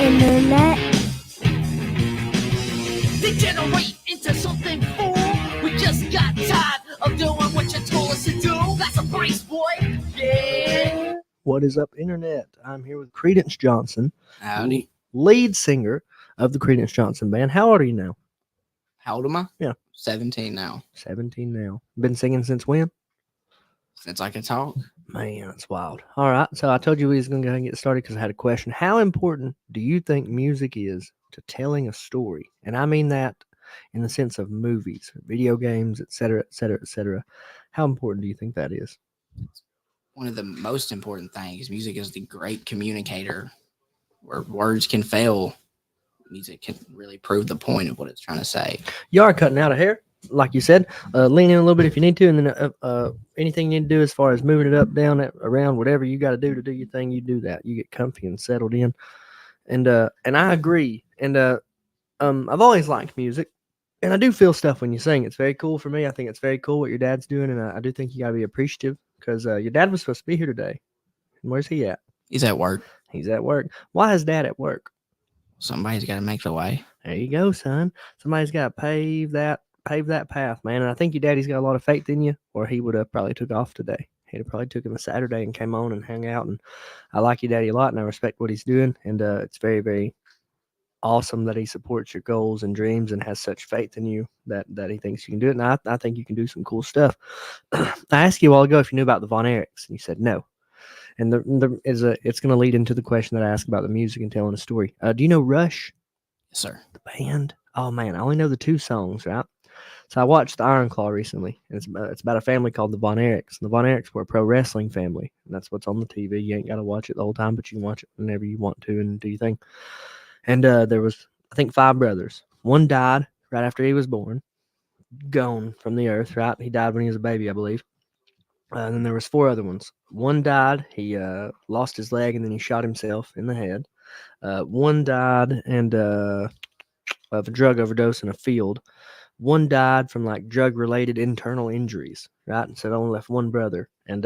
internet. Degenerate into something fool. We just got tired of doing what you told us to do. That's a brace, boy. Yeah. What is up, internet? I'm here with Creedence Johnson, Howdy. lead singer of the Creedence Johnson band. How old are you now? How old am I? Yeah. 17 now. 17 now. Been singing since when? Since I can talk. Man, that's wild. All right, so I told you we was going to go ahead and get started because I had a question. How important do you think music is to telling a story? And I mean that in the sense of movies, video games, etc., etc., etc. How important do you think that is? One of the most important things. Music is the great communicator. Where words can fail, music can really prove the point of what it's trying to say. You are cutting out a hair, like you said. Lean in a little bit if you need to, and then anything you need to do as far as moving it up, down, around, whatever you got to do your thing, you do that. You get comfy and settled in, and I agree. And I've always liked music, and I do feel stuff when you sing. It's very cool for me. I think it's very cool what your dad's doing, and I do think you got to be appreciative because your dad was supposed to be here today. And where's he at? He's at work. He's at work. Why is dad at work? Somebody's got to make the way. There you go, son. Somebody's got to pave that path, man. And I think your daddy's got a lot of faith in you, or he would have probably took off today. He'd have probably took him a Saturday and came on and hung out. And I like your daddy a lot, and I respect what he's doing. And it's very, very awesome that he supports your goals and dreams and has such faith in you that he thinks you can do it. And I think you can do some cool stuff. I asked you a while ago if you knew about the Von Erichs, and you said no. And it's going to lead into the question that I asked about the music and telling a story. Do you know Rush? Yes, sir. The band? Oh man, I only know the two songs, right? So I watched the Iron Claw recently, and it's about a family called the Von Erichs. And the Von Erichs were a pro wrestling family, and that's what's on the TV. You ain't got to watch it the whole time, but you can watch it whenever you want to and do your thing. And there was, I think, 5 brothers. One died right after he was born, gone from the earth, right? He died when he was a baby, I believe. And then there was 4 other ones. One died. He lost his leg, and then he shot himself in the head. One died and of a drug overdose in a field. One died from like drug-related internal injuries, right? And so it only left one brother. And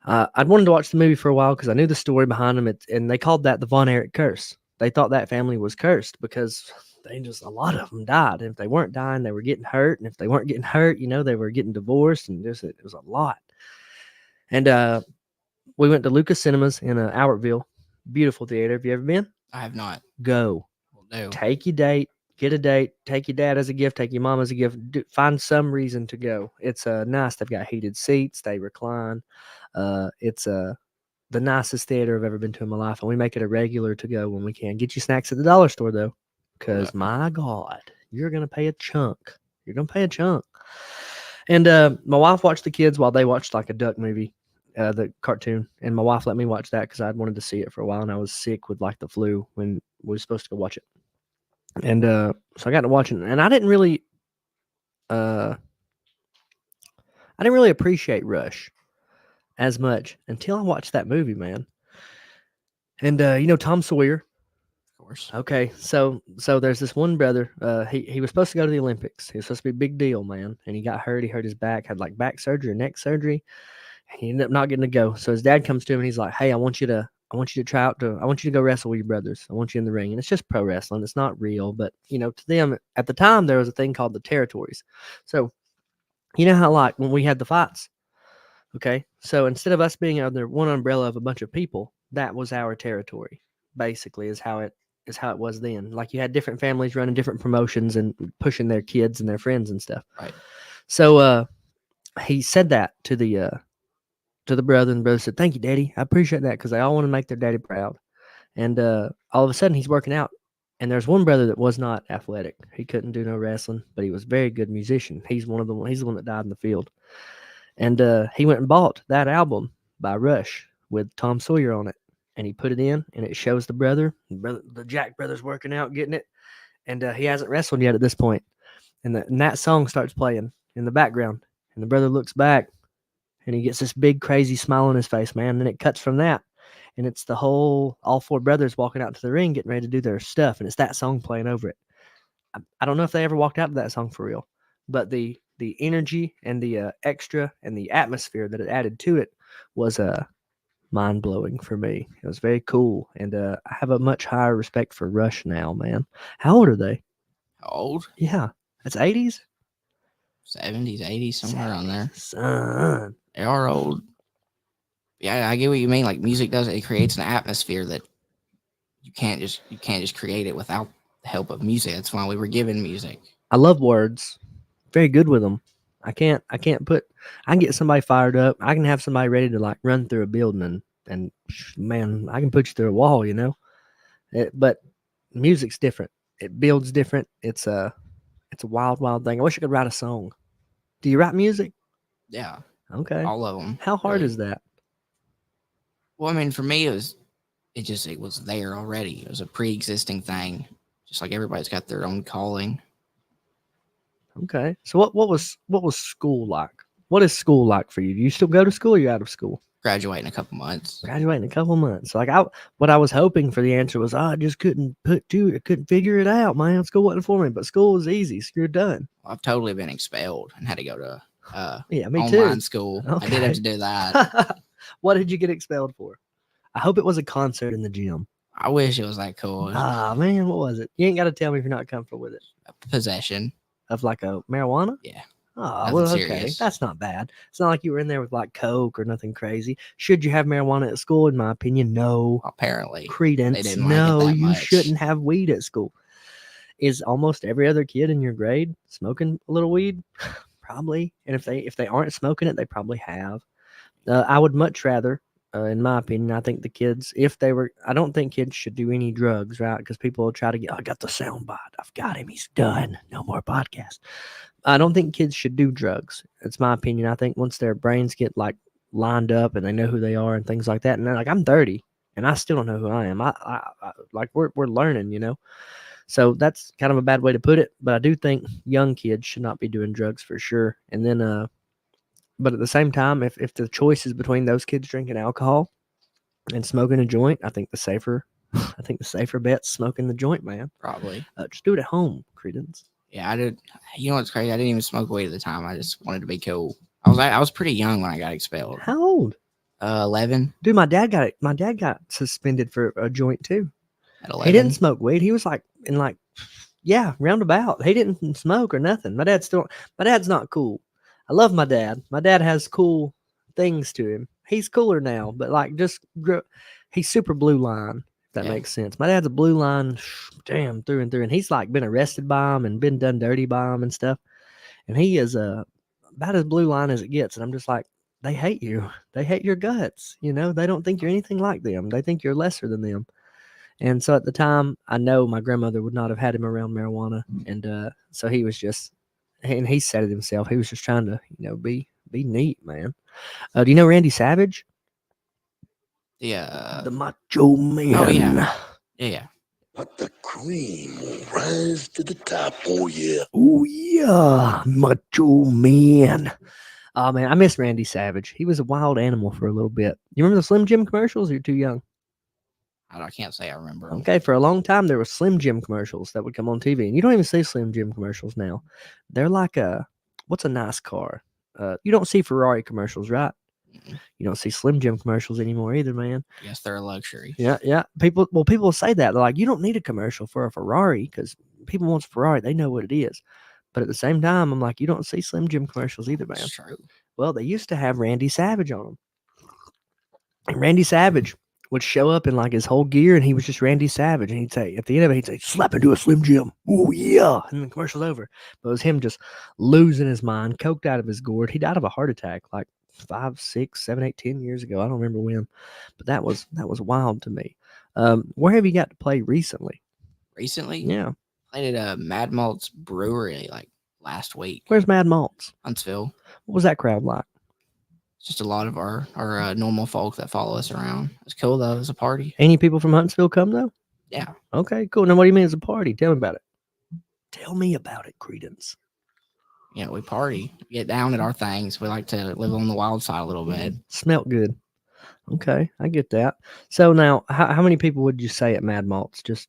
I'd wanted to watch the movie for a while because I knew the story behind them. And they called that the Von Erich curse. They thought that family was cursed because a lot of them died. And if they weren't dying, they were getting hurt. And if they weren't getting hurt, they were getting divorced. And it was a lot. And we went to Lucas Cinemas in Albertville. Beautiful theater. Have you ever been? I have not. Go. Will do. Take your date. Get a date. Take your dad as a gift. Take your mom as a gift. Find some reason to go. It's nice. They've got heated seats. They recline. It's the nicest theater I've ever been to in my life, and we make it a regular to go when we can. Get you snacks at the dollar store though, because my God, you're gonna pay a chunk. You're gonna pay a chunk. And my wife watched the kids while they watched like a duck movie, the cartoon, and my wife let me watch that because I'd wanted to see it for a while, and I was sick with like the flu when we were supposed to go watch it. And so I got to watch it, and I didn't really appreciate Rush as much until I watched that movie, man. And Tom Sawyer. Of course. Okay, so there's this one brother. He was supposed to go to the Olympics. He was supposed to be a big deal, man. And he got hurt. He hurt his back. Had like back surgery, neck surgery. And he ended up not getting to go. So his dad comes to him and he's like, "Hey, I want you to try out I want you to go wrestle with your brothers. I want you in the ring." And it's just pro wrestling. It's not real, but to them at the time there was a thing called the territories. So you know how like when we had the fights, okay? So instead of us being under one umbrella of a bunch of people, that was our territory. Basically, is how it was then. Like you had different families running different promotions and pushing their kids and their friends and stuff. Right. So he said that to the brother, and the brother said, "Thank you, Daddy. I appreciate that," because they all want to make their daddy proud. And all of a sudden, he's working out. And there's one brother that was not athletic. He couldn't do no wrestling, but he was a very good musician. He's the one that died in the field. And he went and bought that album by Rush with Tom Sawyer on it. And he put it in, and it shows the brother. The Jack brother's working out, getting it. And he hasn't wrestled yet at this point. And that song starts playing in the background. And the brother looks back, and he gets this big, crazy smile on his face, man. And then it cuts from that. And it's all 4 brothers walking out to the ring, getting ready to do their stuff. And it's that song playing over it. I don't know if they ever walked out to that song for real, but the energy and the extra and the atmosphere that it added to it was mind blowing for me. It was very cool, and I have a much higher respect for Rush now, man. How old are they? How old? Yeah, that's 80s. 70s, 80s, somewhere around there. Son. They are old. Yeah, I get what you mean. Like music does it creates an atmosphere that you can't just create it without the help of music. That's why we were given music. I love words. Very good with them. I can get somebody fired up. I can have somebody ready to like run through a building and man, I can put you through a wall, you know. But music's different. It builds different. It's a wild, wild thing. I wish I could write a song. Do you write music? Yeah, Okay. all of them. How hard is that? Well, I mean, for me, it was there already. It was a pre-existing thing. Just like everybody's got their own calling. Okay. So what was school like? What is school like for you? Do you still go to school or you out of school? Graduate in a couple months. Graduate in a couple months. Like what I was hoping for the answer was, I just couldn't I couldn't figure it out, man. School wasn't for me, but school was easy. So you're done. I've totally been expelled and had to go to Yeah, me online too. school. I did have to do that. What did you get expelled for? I hope it was a concert in the gym. I wish it was that cool. Ah, man, what was it? You ain't got to tell me if you're not comfortable with it. Possession. Of like a marijuana? Yeah. Oh, Nothing well, okay. serious. That's not bad. It's not like you were in there with like coke or nothing crazy. Should you have marijuana at school? In my opinion, no. Apparently. Credence, They didn't like it no, that you much. shouldn't have weed at school. Is almost every other kid in your grade smoking a little weed? Probably. And if they aren't smoking it, they probably have. I would much rather, in my opinion, I think the kids, if they were, I don't think kids should do any drugs, right? Because people will try to get, I got the sound bite. I've got him. He's done. No more podcast. I don't think kids should do drugs. It's my opinion. I think once their brains get like lined up and they know who they are and things like that, and they're like, I'm 30 and I still don't know who I am. I like we're learning, you know. So that's kind of a bad way to put it, but I do think young kids should not be doing drugs for sure. And then, but at the same time, if the choice is between those kids drinking alcohol and smoking a joint, I think the safer bet's smoking the joint, man. Probably. Just do it at home, Credence. Yeah, I did. You know what's crazy? I didn't even smoke weed at the time. I just wanted to be cool. I was pretty young when I got expelled. How old? 11. Dude, my dad got suspended for a joint too. At 11. He didn't smoke weed. He was like roundabout. He didn't smoke or nothing. My dad's not cool. I love my dad. My dad has cool things to him. He's cooler now, but like he's super blue line, if that makes sense. My dad's a blue line, damn, through and through. And he's like been arrested by him and been done dirty by him and stuff. And he is about as blue line as it gets. And I'm just like, they hate you. They hate your guts. You know, they don't think you're anything like them. They think you're lesser than them. And so at the time, I know my grandmother would not have had him around marijuana. And so he was just, and he said it himself, he was just trying to, be neat, man. Do you know Randy Savage? Yeah. The Macho Man. Oh, yeah. Yeah. But the cream will rise to the top. Oh, yeah. Oh, yeah. Macho Man. Oh, man, I miss Randy Savage. He was a wild animal for a little bit. You remember the Slim Jim commercials? Or you're too young. I can't say I remember. Okay, for a long time, there were Slim Jim commercials that would come on TV. And you don't even see Slim Jim commercials now. They're like what's a nice car? You don't see Ferrari commercials, right? Mm-mm. You don't see Slim Jim commercials anymore either, man. I guess they're a luxury. Yeah. People will say that. They're like, you don't need a commercial for a Ferrari because people want a Ferrari. They know what it is. But at the same time, I'm like, you don't see Slim Jim commercials either, man. That's true. Well, they used to have Randy Savage on them. And Randy Savage would show up in like his whole gear and he was just Randy Savage. And he'd say, at the end of it, he'd say, slap into a Slim Jim. Oh, yeah. And the commercial's over. But it was him just losing his mind, coked out of his gourd. He died of a heart attack like 5, 6, 7, 8, 10 years ago. I don't remember when. But that was wild to me. Where have you got to play recently? Recently? Yeah. Played at a Mad Malt's Brewery like last week. Where's Mad Malt's? Huntsville. What was that crowd like? Just a lot of our normal folk that follow us around. It's cool though. It's a party. Any people from Huntsville come though? Yeah. Okay, cool. Now what do you mean it's a party? Tell me about it. Tell me about it, Creedence. Yeah, we party. We get down at our things. We like to live on the wild side a little bit. Smelt good. Okay, I get that. So now, how many people would you say at Mad Malt's? Just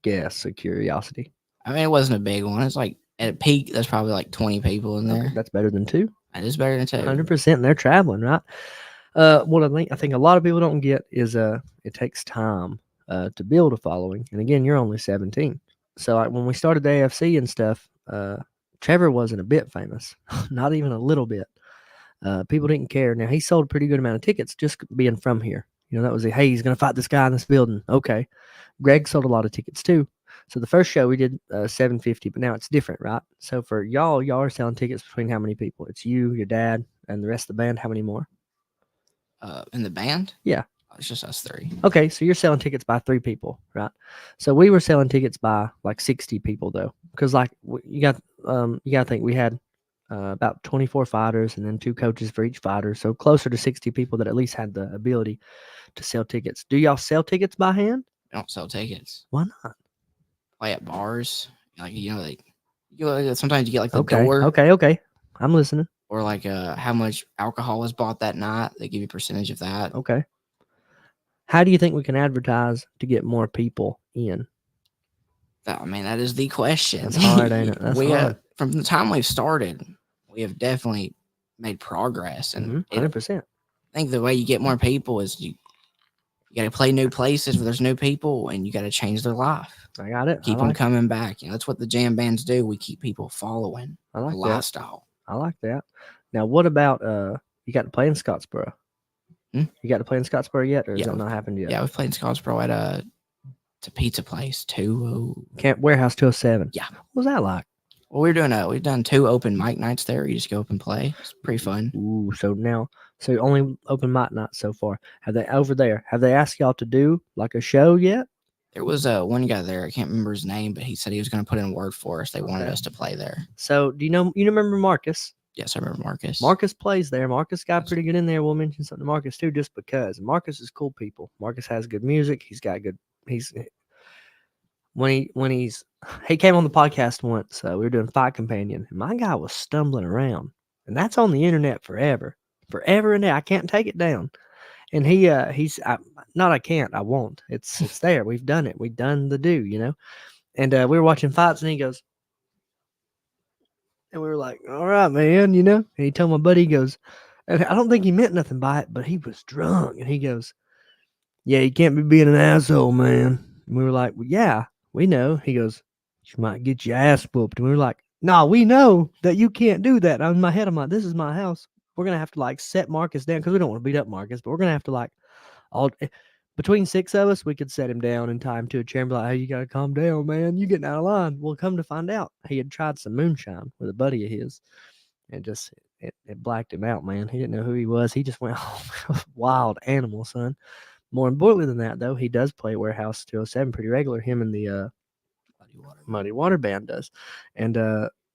guess, a curiosity. I mean, it wasn't a big one. It's like at a peak, there's probably like 20 people in there. Okay, that's better than 2. That is better than 2. 100%. And they're traveling, right? What I think a lot of people don't get is it takes time to build a following. And again, you're only 17. So like when we started the AFC and stuff, Trevor wasn't a bit famous, not even a little bit. People didn't care. Now he sold a pretty good amount of tickets just being from here. You know, that was hey, he's gonna fight this guy in this building. Okay. Greg sold a lot of tickets too. So the first show we did 750, but now it's different, right? So for y'all are selling tickets between how many people? It's you, your dad, and the rest of the band. How many more? In the band? Yeah. It's just us three. Okay, so you're selling tickets by 3 people, right? So we were selling tickets by like 60 people though, because like you got to think we had about 24 fighters and then 2 coaches for each fighter, so closer to 60 people that at least had the ability to sell tickets. Do y'all sell tickets by hand? We don't sell tickets. Why not? Play at bars, like sometimes you get like the Okay, door, okay. I'm listening. or like how much alcohol is bought that night. They give you a percentage of that. Okay. How do you think we can advertise to get more people in? I mean, that is the question. That's hard, ain't it? That's hard. From the time we've started, we have definitely made progress, and 100%. I think the way you get more people is you got to play new places where there's new people, and you got to change their life. I got it. Keep them coming back. You know, that's what the jam bands do. We keep people following I like the that. lifestyle. I like that. Now, what about you got to play in Scottsboro? You got to play in Scottsboro yet, or has that not happened yet? Yeah, we've played in Scottsboro at it's a pizza place, Camp Warehouse 207. Yeah. What was that like? Well, we've done 2 open mic nights there. You just go up and play. It's pretty fun. Ooh, so only open mic nights so far. Have they asked y'all to do like a show yet? There was one guy there. I can't remember his name, but he said he was going to put in a word for us. They wanted us to play there. So do you remember Marcus? Yes, I remember Marcus. Marcus plays there. Marcus got pretty good in there. We'll mention something to Marcus too, just because Marcus is cool people. Marcus has good music. He came on the podcast once. We were doing Fight Companion, and my guy was stumbling around, and that's on the internet forever and I can't take it down. And I won't. It's there. We've done it. We've done the do, you know. And we were watching fights, and he goes. And we were like, all right, man, you know. And he told my buddy, he goes, and I don't think he meant nothing by it, but he was drunk. And he goes, yeah, you can't be being an asshole, man. And we were like, well, yeah, we know. He goes, you might get your ass whooped. And we were like, no, we know that you can't do that. In my head, I'm like, this is my house. We're going to have to like set Marcus down because we don't want to beat up Marcus, but we're going to have to like between 6 of us, we could set him down and tie him to a chair and be like, hey, you got to calm down, man. You getting out of line. Well, come to find out, he had tried some moonshine with a buddy of his and just it blacked him out, man. He didn't know who he was. He just went, wild animal, son. More importantly than that, though, he does play Warehouse 207 pretty regular. Him and the Muddy Water Band does. And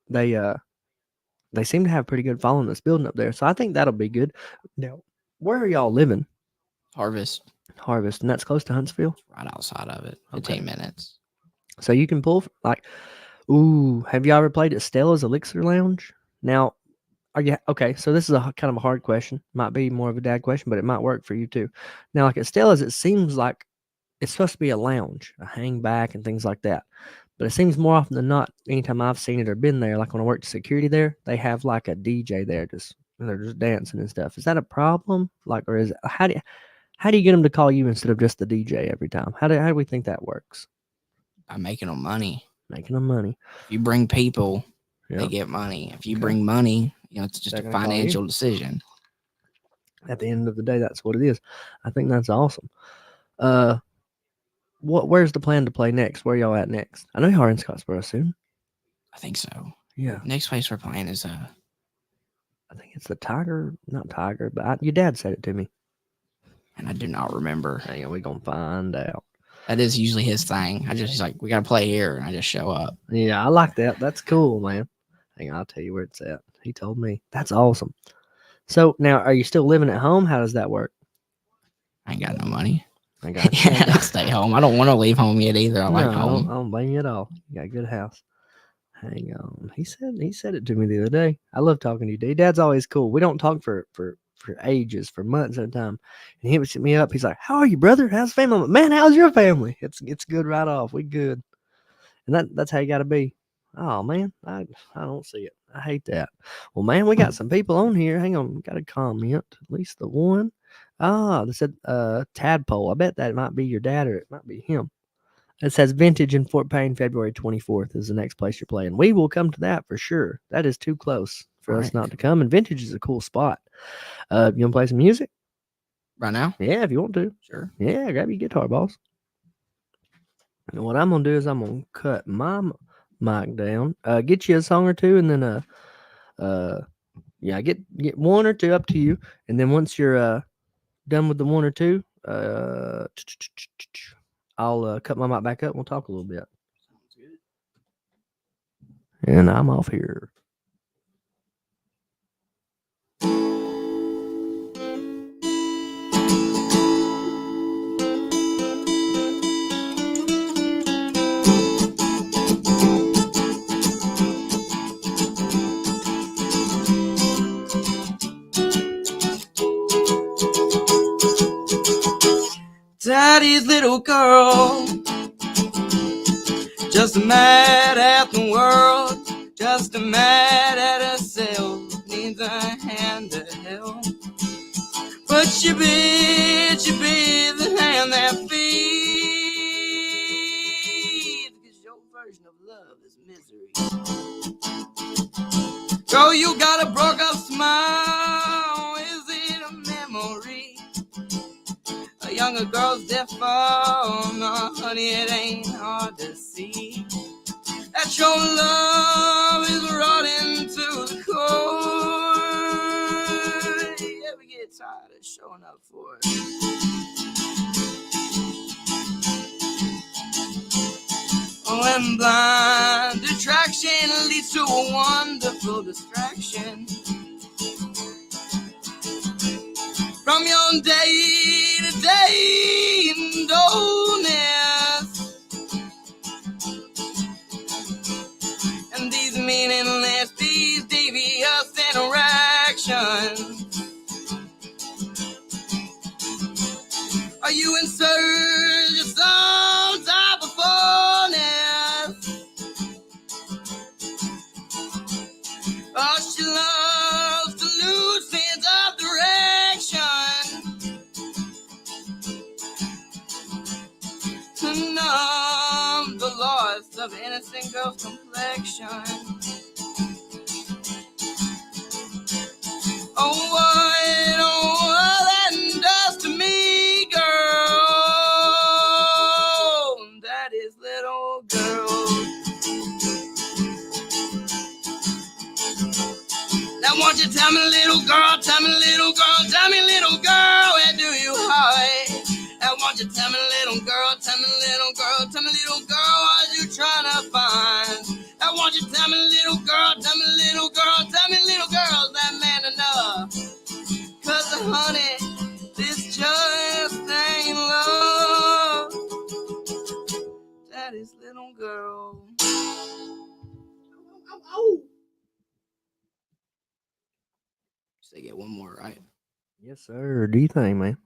they seem to have pretty good following this building up there. So I think that'll be good. Now, where are y'all living? Harvest, and that's close to Huntsville? right outside of it. 15 minutes. So you can pull, like, ooh, have you ever played at Stella's Elixir Lounge? Now, are you, okay, so this is a kind of a hard question. Might be more of a dad question, but it might work for you too. Now, like at Stella's, it seems like it's supposed to be a lounge, a hang back and things like that. But it seems more often than not, anytime I've seen it or been there, like when I worked security there, they have like a DJ there, they're just dancing and stuff. Is that a problem? Like, or is it, how do you get them to call you instead of just the DJ every time? How do we think that works? By making them money. Making them money. If you bring people, they get money. If you bring money, it's just a financial decision. At the end of the day, that's what it is. I think that's awesome. Where's the plan to play next? Where y'all at next? I know y'all are in Scottsboro soon. I think so. Yeah. Next place we're playing is I think it's the Tiger, not Tiger, but your dad said it to me. And I do not remember. Hang on, we're gonna find out. That is usually his thing. He's like, we gotta play here, and I just show up. Yeah, I like that. That's cool, man. Hang on, I'll tell you where it's at. He told me. That's awesome. So now, are you still living at home? How does that work? I ain't got no money. I got I stay home. I don't want to leave home yet either. I like home. I don't blame you at all. You got a good house. Hang on. He said it to me the other day. I love talking to you, D. Dad's always cool. We don't talk for ages, for months at a time. And he would hit me up. He's like, how are you, brother? How's family? I'm like, man, how's your family? It's good right off. We good. And that's how you got to be. Oh, man, I don't see it. I hate that. Well, man, we got some people on here. Hang on. We got a comment. At least the one. Ah, they said Tadpole. I bet that might be your dad or it might be him. It says Vintage in Fort Payne, February 24th is the next place you're playing. We will come to that for sure. That is too close for us Right. not to come. And Vintage is a cool spot. You want to play some music? Right now? Yeah, if you want to. Sure. Yeah, grab your guitar, boss. And what I'm going to do is I'm going to cut my mic down, get you a song or two, and then yeah, get one or two up to you. And then once you're done with the one or two, I'll cut my mic back up and we'll talk a little bit. Sounds good. And I'm off here. Daddy's little girl, just mad at the world, just mad at herself, needs a hand to help. But she be the hand that feeds, 'cause your version of love is misery. Girl, you got a broke up smile, is it a memory? A younger girl's deaf, oh no, honey, it ain't hard to see that your love is rotting to the core. You ever get tired of showing up for it? Oh, and blind attraction leads to a wonderful distraction from your day-to-day dullness and these meaningless, these devious interactions. Are you in search of some type of fullness? Oh, she loves to lose sense of direction, to numb the loss of innocent girl's complexion. Oh, what that does to me, girl, that is little girl. Now won't you tell me, little girl, tell me, little girl, tell me, little girl, where do you hide? Now won't you tell me, little girl, tell me, little girl, tell me, little girl, what you trying to find? Now won't you tell me, little girl, tell me, little girl, tell me, little girl, is that man enough? 'Cause honey, this just ain't love. That is little girl. So they get one more, right? Yes, sir. Do you think, man?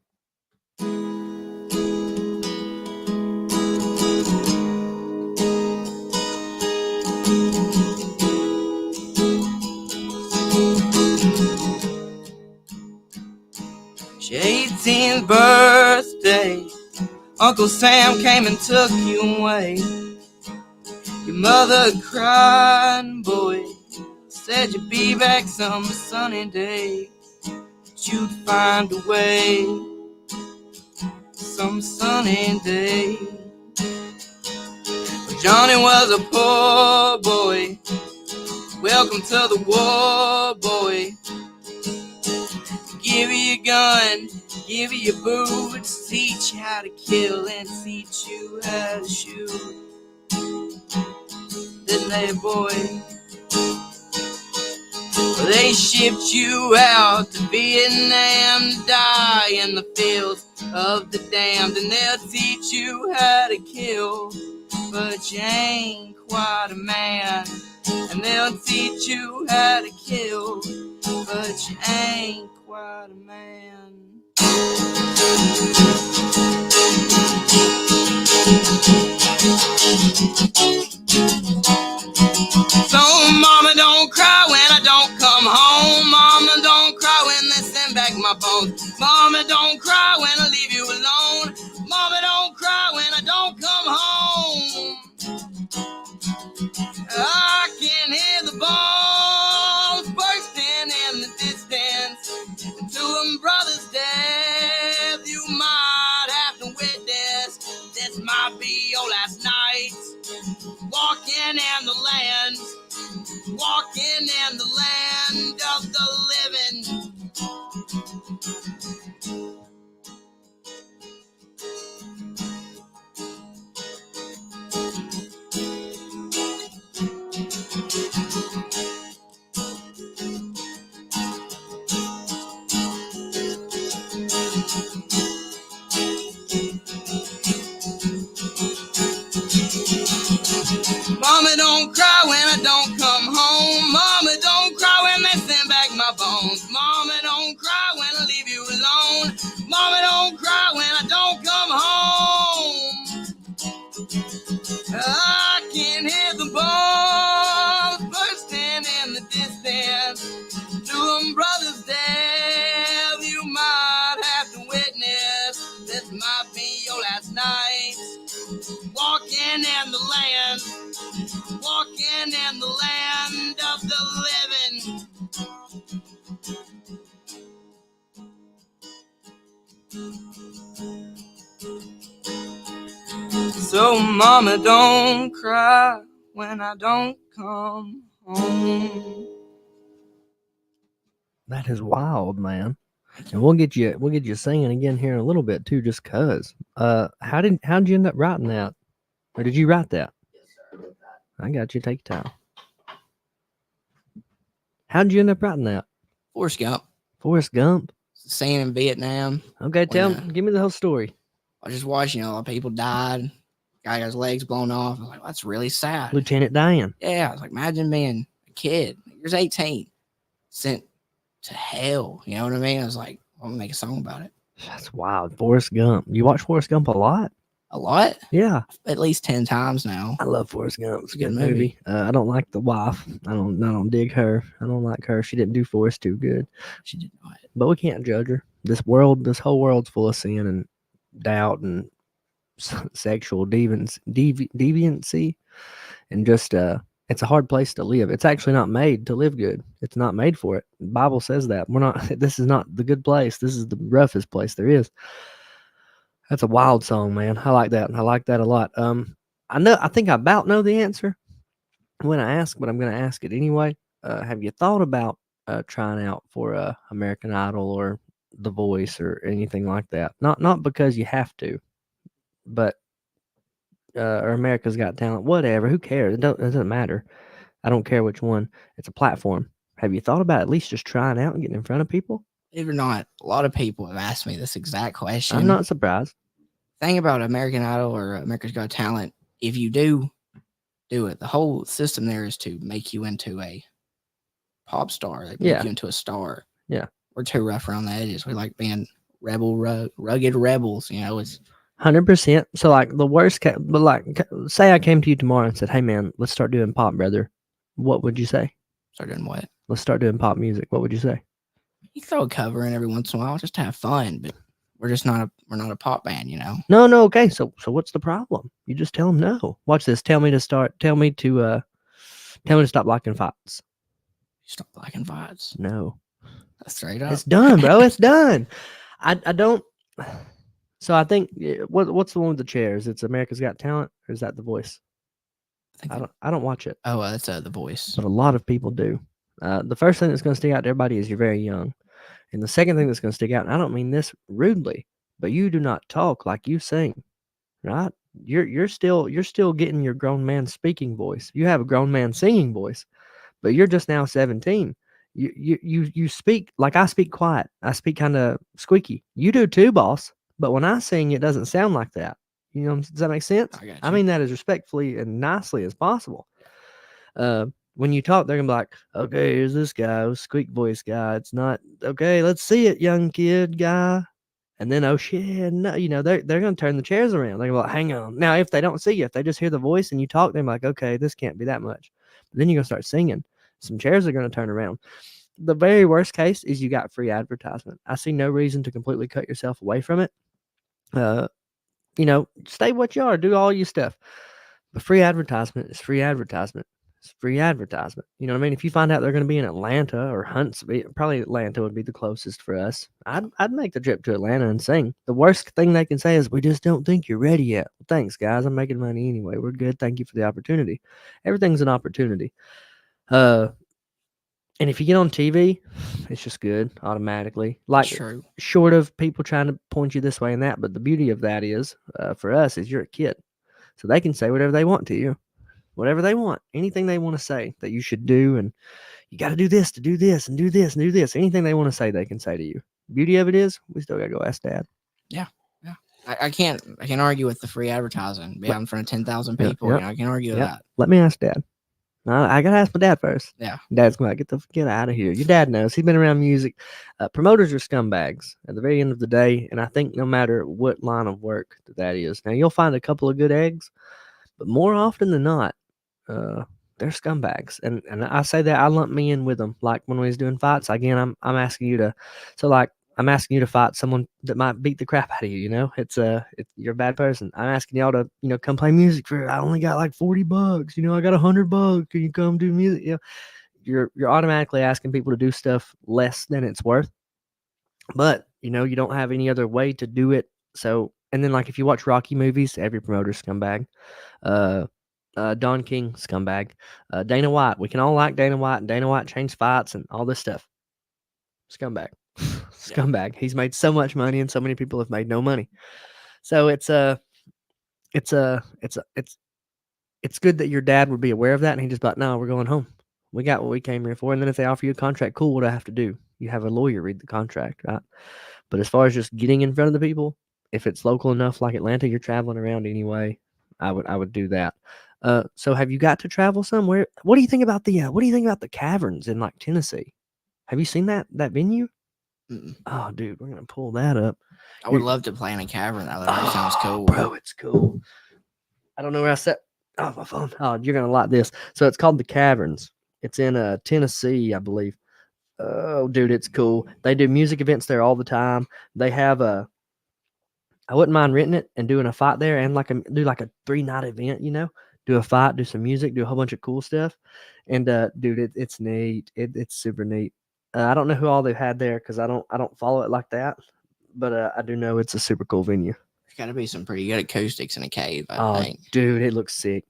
Your 18th birthday, Uncle Sam came and took you away. Your mother cried, boy, said you'd be back some sunny day, that you'd find a way, some sunny day. But Johnny was a poor boy, welcome to the war, boy. Give you a gun, give you your boots, teach you how to kill and teach you how to shoot. Didn't they, boy? Well, they shipped you out to Vietnam to die in the fields of the damned, and they'll teach you how to kill, but you ain't quite a man. And they'll teach you how to kill, but you ain't quite a man. So mama, don't cry when I don't come home. Mama, don't cry when they send back my my bones. Mama, don't cry when I leave you alone. Mama, don't cry when I don't come home. I can hear the bombs bursting in the distance. To a brother's death, you might have to witness. This might be your last night. Walking in the land, walking in the land of the living. Mama, don't cry when I don't come home. Mama, don't cry when they send back my bones. Mama, don't cry when I leave you alone. Mama, don't cry when I don't come home. I can hear the bombs bursting in the distance. To a brother's death, you might have to witness. This might be your last night. Walking in the land, walking in the land of the living. So mama, don't cry when I don't come home. That is wild, man. And we'll get you singing again here in a little bit too, just cause. How'd you end up writing that? Or did you write that? Yes, sir. I got you. Take your time. How'd you end up writing that? Forrest Gump, Forrest Gump. scene in Vietnam. Okay, When, give me the whole story. I was just watching, a lot of people died. Guy got his legs blown off. I was like, well, that's really sad. Lieutenant Dan. Yeah, I was like, imagine being a kid. You're 18, sent to hell. You know what I mean? I was like, I'm gonna make a song about it. That's wild. Forrest Gump. You watch Forrest Gump a lot? A lot? Yeah. At least 10 times now. I love Forrest Gump. It's a Good good movie. I don't like the wife. I don't dig her. I don't like her. She didn't do Forrest too good. She did not. But we can't judge her. This whole world's full of sin and doubt and sexual deviancy, and just it's a hard place to live. It's actually not made to live good. It's not made for it. The Bible says that. We're not. This is not the good place. This is the roughest place there is. That's a wild song, man. I like that. I like that a lot. I think I about know the answer when I ask, but I'm going to ask it anyway. Have you thought about trying out for American Idol or The Voice or anything like that? Not because you have to, but or America's Got Talent, whatever. Who cares? It doesn't matter. I don't care which one. It's a platform. Have you thought about at least just trying out and getting in front of people? Believe it or not, a lot of people have asked me this exact question. I'm not surprised. Thing about American Idol or America's Got Talent, if you do it, the whole system there is to make you into a pop star. They make you into a star. Yeah. We're too rough around the edges. We like being rugged rebels. It's 100%. So like the worst case, but like say I came to you tomorrow and said, "Hey man, let's start doing pop, brother." What would you say? start doing what? Let's start doing pop music. What would you say? You throw a cover in every once in a while just to have fun, but we're not a pop band, No. Okay. So what's the problem? You just tell them no. Watch this. Tell me to stop liking fights. Stop liking vibes. No. That's straight up. It's done, bro. It's done. I don't. So I think what's the one with the chairs? It's America's Got Talent, or is that The Voice? I don't watch it. Oh, that's The Voice. But a lot of people do. The first thing that's going to stick out to everybody is you're very young, and the second thing that's going to stick out, and I don't mean this rudely, but you do not talk like you sing, right? You're still getting your grown man speaking voice. You have a grown man singing voice, but you're just now 17. You speak like I speak quiet. I speak kind of squeaky. You do too, boss. But when I sing, it doesn't sound like that. Does that make sense? I mean that as respectfully and nicely as possible. When you talk, they're gonna be like, "Okay, here's this guy, squeak voice guy. It's not okay. Let's see it, young kid guy." And then, oh shit, no, they're gonna turn the chairs around. They're gonna be like, "Hang on." Now, if they don't see you, if they just hear the voice and you talk, they're like, "Okay, this can't be that much." But then you're gonna start singing. Some chairs are gonna turn around. The very worst case is you got free advertisement. I see no reason to completely cut yourself away from it. Stay what you are, do all your stuff. But free advertisement is free advertisement. It's free advertisement. You know what I mean? If you find out they're going to be in Atlanta or Huntsville, probably Atlanta would be the closest for us. I'd make the trip to Atlanta and sing. The worst thing they can say is, we just don't think you're ready yet. Well, thanks, guys. I'm making money anyway. We're good. Thank you for the opportunity. Everything's an opportunity. And if you get on TV, it's just good automatically. Like, True. short of people trying to point you this way and that. But the beauty of that is, for us, is you're a kid. So they can say whatever they want to you, whatever they want, anything they want to say that you should do. And you got to do this, to do this, and do this, and do this. Anything they want to say, they can say to you. Beauty of it is, we still got to go ask Dad. Yeah. Yeah. I can't argue with the free advertising. Be out in front of 10,000 people. Yep. I can't argue with that. Let me ask Dad. I gotta ask my dad first. Yeah. Dad's going to get out of here. Your dad knows. He's been around music. Promoters are scumbags at the very end of the day, and I think no matter what line of work that is. Now, you'll find a couple of good eggs, but more often than not, they're scumbags. And I say that, I lump me in with them. Like when we was doing fights, again, I'm asking you to, I'm asking you to fight someone that might beat the crap out of you. You're a bad person. I'm asking y'all to, come play music for. I only got like $40. I got $100. Can you come do music? You're automatically asking people to do stuff less than it's worth. But you don't have any other way to do it. So, and then like if you watch Rocky movies, every promoter's scumbag. Don King, scumbag. Dana White. We can all like Dana White, and Dana White changed fights and all this stuff. Scumbag. Scumbag. He's made so much money, and so many people have made no money. So it's good that your dad would be aware of that, and he just thought, no, we're going home. We got what we came here for. And then if they offer you a contract, cool, what do I have to do? You have a lawyer read the contract, right? But as far as just getting in front of the people, if it's local enough like Atlanta, you're traveling around anyway, I would do that. So have you got to travel somewhere? What do you think about the caverns in like Tennessee? Have you seen that venue? Mm-mm. Oh, dude, we're gonna pull that up. I would love to play in a cavern. That sounds cool, bro. It's cool. I don't know where I set. Oh, my phone. Oh, you're gonna like this. So it's called the Caverns. It's in Tennessee, I believe. Oh, dude, it's cool. They do music events there all the time. They have I wouldn't mind renting it and doing a fight there, and do like a 3-night event. Do a fight, do some music, do a whole bunch of cool stuff. And dude, it's neat. It's super neat. I don't know who all they've had there because I don't follow it like that, but I do know it's a super cool venue. There's got to be some pretty good acoustics in a cave, I think. Dude, it looks sick.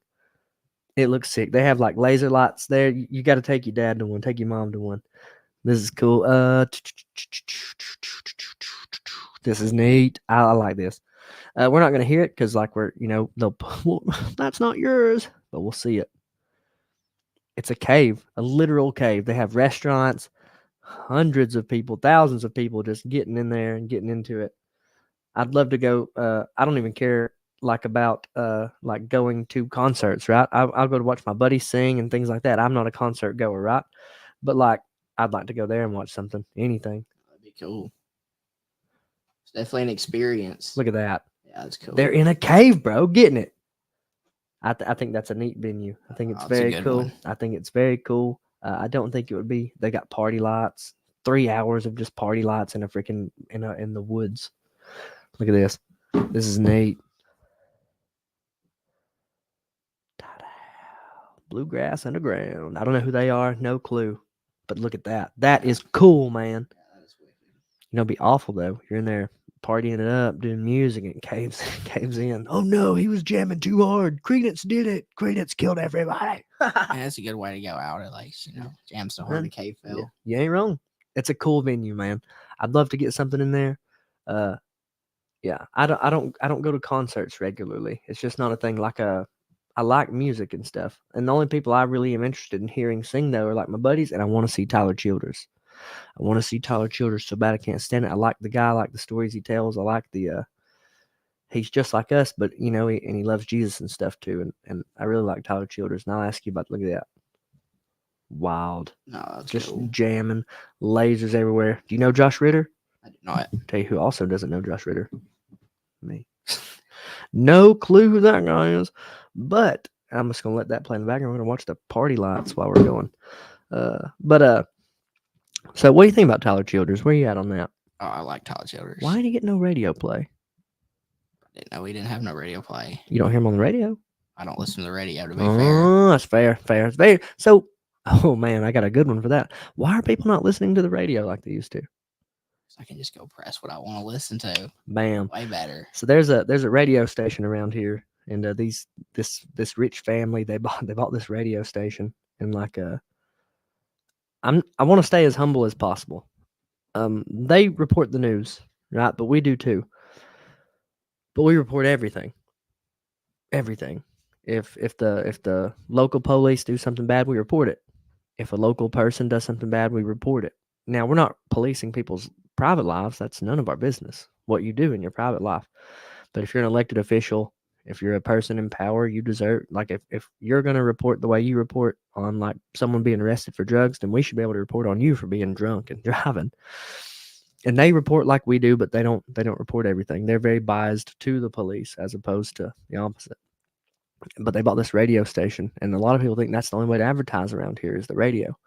It looks sick. They have like laser lights there. You got to take your dad to one, take your mom to one. This is cool. This is neat. I like this. We're not gonna hear it because that's not yours, but we'll see it. It's a cave, a literal cave. They have restaurants, hundreds of people, thousands of people just getting in there and getting into it. I'd love to go. I don't even care about going to concerts, right? I'll go to watch my buddies sing and things like that. I'm not a concert goer, right? But I'd like to go there and watch something, anything. That'd be cool. It's definitely an experience. Look at that. Yeah, that's cool. They're in a cave, bro, getting it. I think that's a neat venue. I think it's very cool. One. I think it's very cool. I don't think it would be. They got party lights, 3 hours of just party lights in a freaking in the woods. Look at this. This is neat. Bluegrass Underground. I don't know who they are. No clue. But look at that. That is cool, man. It'd be awful though. You're in there partying it up, doing music, and caves in. Oh no, he was jamming too hard. Creedence did it. Creedence killed everybody. That's a good way to go out at least, jam so hard the cave fell. Yeah, you ain't wrong. It's a cool venue, man. I'd love to get something in there. Yeah, I don't go to concerts regularly. It's just not a thing. I like music and stuff, and the only people I really am interested in hearing sing though are like my buddies, and I want to see Tyler Childers. I want to see Tyler Childers so bad I can't stand it. I like the guy, I like the stories he tells. I like he's just like us, but he loves Jesus and stuff too. And I really like Tyler Childers. And I'll ask you about, look at that. Wild. No, that's just cool. Jamming, lasers everywhere. Do you know Josh Ritter? I do not. I'll tell you who also doesn't know Josh Ritter. Me. No clue who that guy is. But I'm just gonna let that play in the background. We're gonna watch the party lights while we're going. So, what do you think about Tyler Childers? Where you at on that? Oh, I like Tyler Childers. Why did he get no radio play? I didn't know he didn't have no radio play. You don't hear him on the radio? I don't listen to the radio, to be fair. Oh, that's fair. It's very so. Oh man, I got a good one for that. Why are people not listening to the radio like they used to? So I can just go press what I want to listen to. Bam. Way better. So there's a radio station around here, and this rich family they bought this radio station, and like I want to stay as humble as possible. They report the news, right? But we do too. But we report everything. Everything. If the local police do something bad, we report it. If a local person does something bad, we report it. Now, we're not policing people's private lives. That's none of our business, what you do in your private life. But if you're an elected official, if you're a person in power, you deserve, like, if you're going to report the way you report on, like, someone being arrested for drugs, then we should be able to report on you for being drunk and driving. And they report like we do, but they don't report everything. They're very biased to the police as opposed to the opposite. But they bought this radio station, and a lot of people think that's the only way to advertise around here is the radio.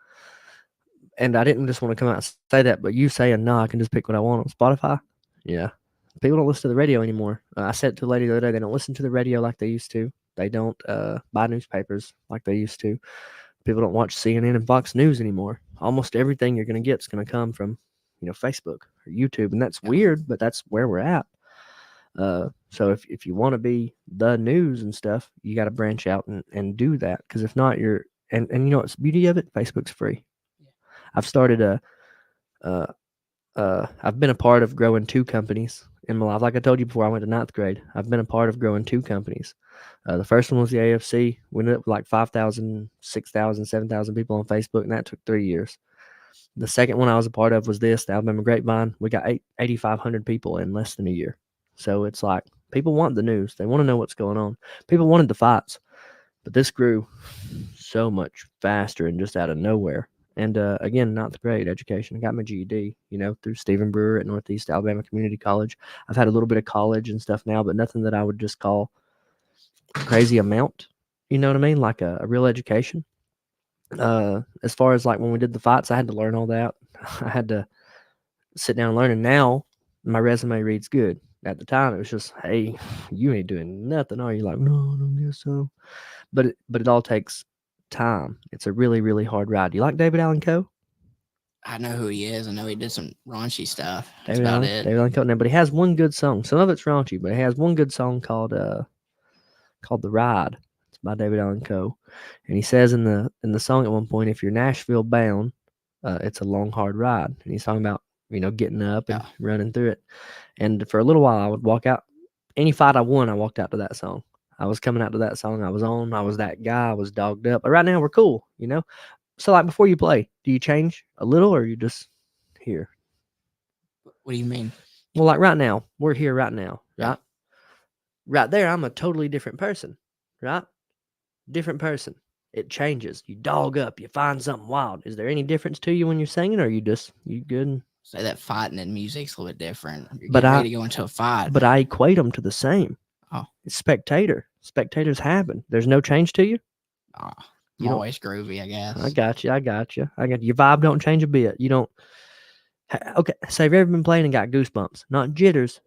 And I didn't just want to come out and say that, but you saying, no, I can just pick what I want on Spotify. Yeah. People don't listen to the radio anymore. I said to the lady the other day, they don't listen to the radio like they used to. They don't buy newspapers like they used to. People don't watch CNN and Fox News anymore. Almost everything you're going to get is going to come from, Facebook or YouTube. And that's weird, but that's where we're at. So if you want to be the news and stuff, you got to branch out and do that. Because if not, and you know what's the beauty of it? Facebook's free. Yeah. I've started I've been a part of growing 2 companies in my life. Like I told you before, I went to 9th grade. I've been a part of growing 2 companies. The first one was the AFC. We ended up with like 5,000, 6,000, 7,000 people on Facebook, and that took 3 years. The second one I was a part of was the Alabama Grapevine. We got 8,500 people in less than a year. So it's like people want the news. They want to know what's going on. People wanted the fights, but this grew so much faster and just out of nowhere. And again, 9th grade education. I got my GED, through Stephen Brewer at Northeast Alabama Community College. I've had a little bit of college and stuff now, but nothing that I would just call a crazy amount. You know what I mean? Like a real education. As far as like when we did the fights, I had to learn all that. I had to sit down and learn. And now my resume reads good. At the time, it was just, hey, you ain't doing nothing, are you? Like, no, I don't guess so. But it all takes time. It's a really, really hard ride. Do you like David Allan Coe? I know who he is. I know he did some raunchy stuff. That's David about Allan, it. David Allan Coe. No, but he has one good song. Some of it's raunchy, but he has one good song called The Ride. It's by David Allan Coe. And he says in the song at one point, if you're Nashville bound, it's a long, hard ride. And he's talking about, getting up and running through it. And for a little while, I would walk out. Any fight I won, I walked out to that song. I was coming out to that song. I was that guy. I was dogged up. But right now, we're cool, So, like, before you play, do you change a little or are you just here? What do you mean? Well, like right now, we're here right now, right? Yeah. Right there, I'm a totally different person, right? Different person. It changes. You dog up. You find something wild. Is there any difference to you when you're singing, or are you good? Say that fighting and music's a little bit different. You're But ready to go into a fight. But I equate them to the same. Oh. It's spectator. Spectators happen. There's no change to you? I'm always groovy, I guess. I got you. Your vibe don't change a bit. You don't. Okay, so have you ever been playing and got goosebumps? Not jitters.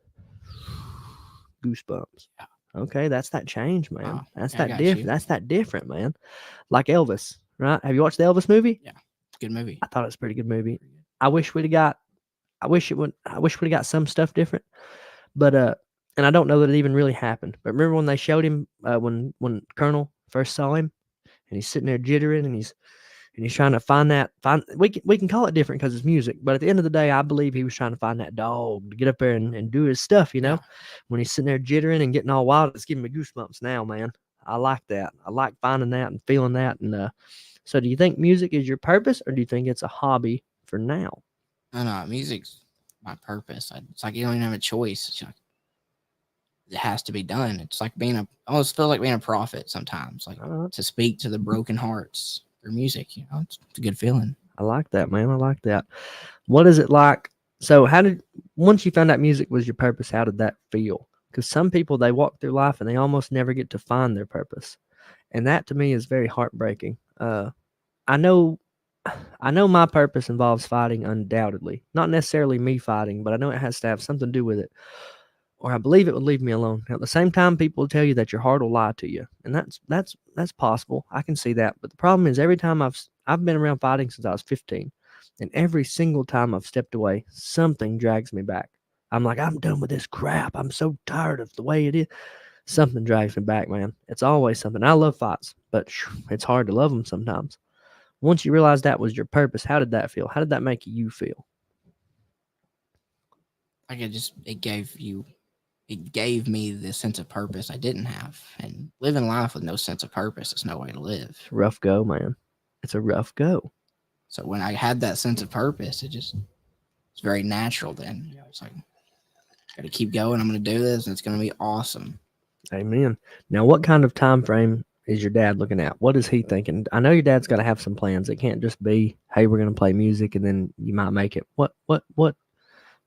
Goosebumps. Yeah. Okay, that's that change, man. That's that different, man. Like Elvis, right? Have you watched the Elvis movie? Yeah, it's a good movie. I thought it was a pretty good movie. I wish we'd have got some stuff different. But and I don't know that it even really happened. But remember when they showed him when Colonel first saw him and he's sitting there jittering and he's trying to find we can call it different because it's music, but at the end of the day, I believe he was trying to find that dog to get up there and do his stuff, Yeah. When he's sitting there jittering and getting all wild, it's giving me goosebumps now, man. I like that. I like finding that and feeling that. And so do you think music is your purpose or do you think it's a hobby for now? No, music's my purpose. It's like you don't even have a choice. It's like, it has to be done. It's like I almost feel like being a prophet sometimes, like to speak to the broken hearts through music. It's a good feeling. I like that, man. I like that. What is it like? So once you found out music was your purpose, how did that feel? Because some people, they walk through life and they almost never get to find their purpose. And that to me is very heartbreaking. I know I know my purpose involves fighting undoubtedly. Not necessarily me fighting, but I know it has to have something to do with it. Or I believe it would leave me alone. Now, at the same time, people will tell you that your heart will lie to you, and that's possible. I can see that. But the problem is, every time I've been around fighting since I was 15, and every single time I've stepped away, something drags me back. I'm like, I'm done with this crap. I'm so tired of the way it is. Something drags me back, man. It's always something. I love fights, but it's hard to love them sometimes. Once you realize that was your purpose, how did that feel? How did that make you feel? Like it gave me the sense of purpose I didn't have. And living life with no sense of purpose is no way to live. It's a rough go, man. It's a rough go. So when I had that sense of purpose, it's very natural then. You know, it's like, got to keep going. I'm going to do this, and it's going to be awesome. Amen. Now, what kind of time frame is your dad looking at? What is he thinking? I know your dad's got to have some plans. It can't just be, hey, we're going to play music and then you might make it.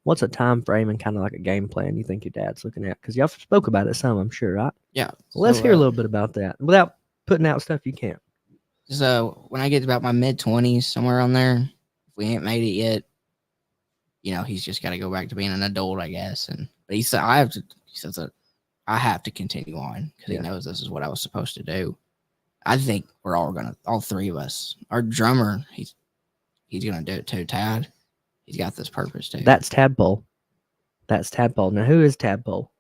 What's a time frame and kind of like a game plan you think your dad's looking at? Because y'all spoke about it some, I'm sure, right? Yeah. Well, let's hear a little bit about that without putting out stuff you can't. So when I get about my mid-20s, somewhere on there, if we ain't made it yet, you know, he's just got to go back to being an adult, I guess. But he said he says that I have to continue on because he knows this is what I was supposed to do. I think we're all three of us. Our drummer, he's gonna do it too. Tad, he's got this purpose too. That's Tadpole. That's Tadpole. Now, who is Tadpole?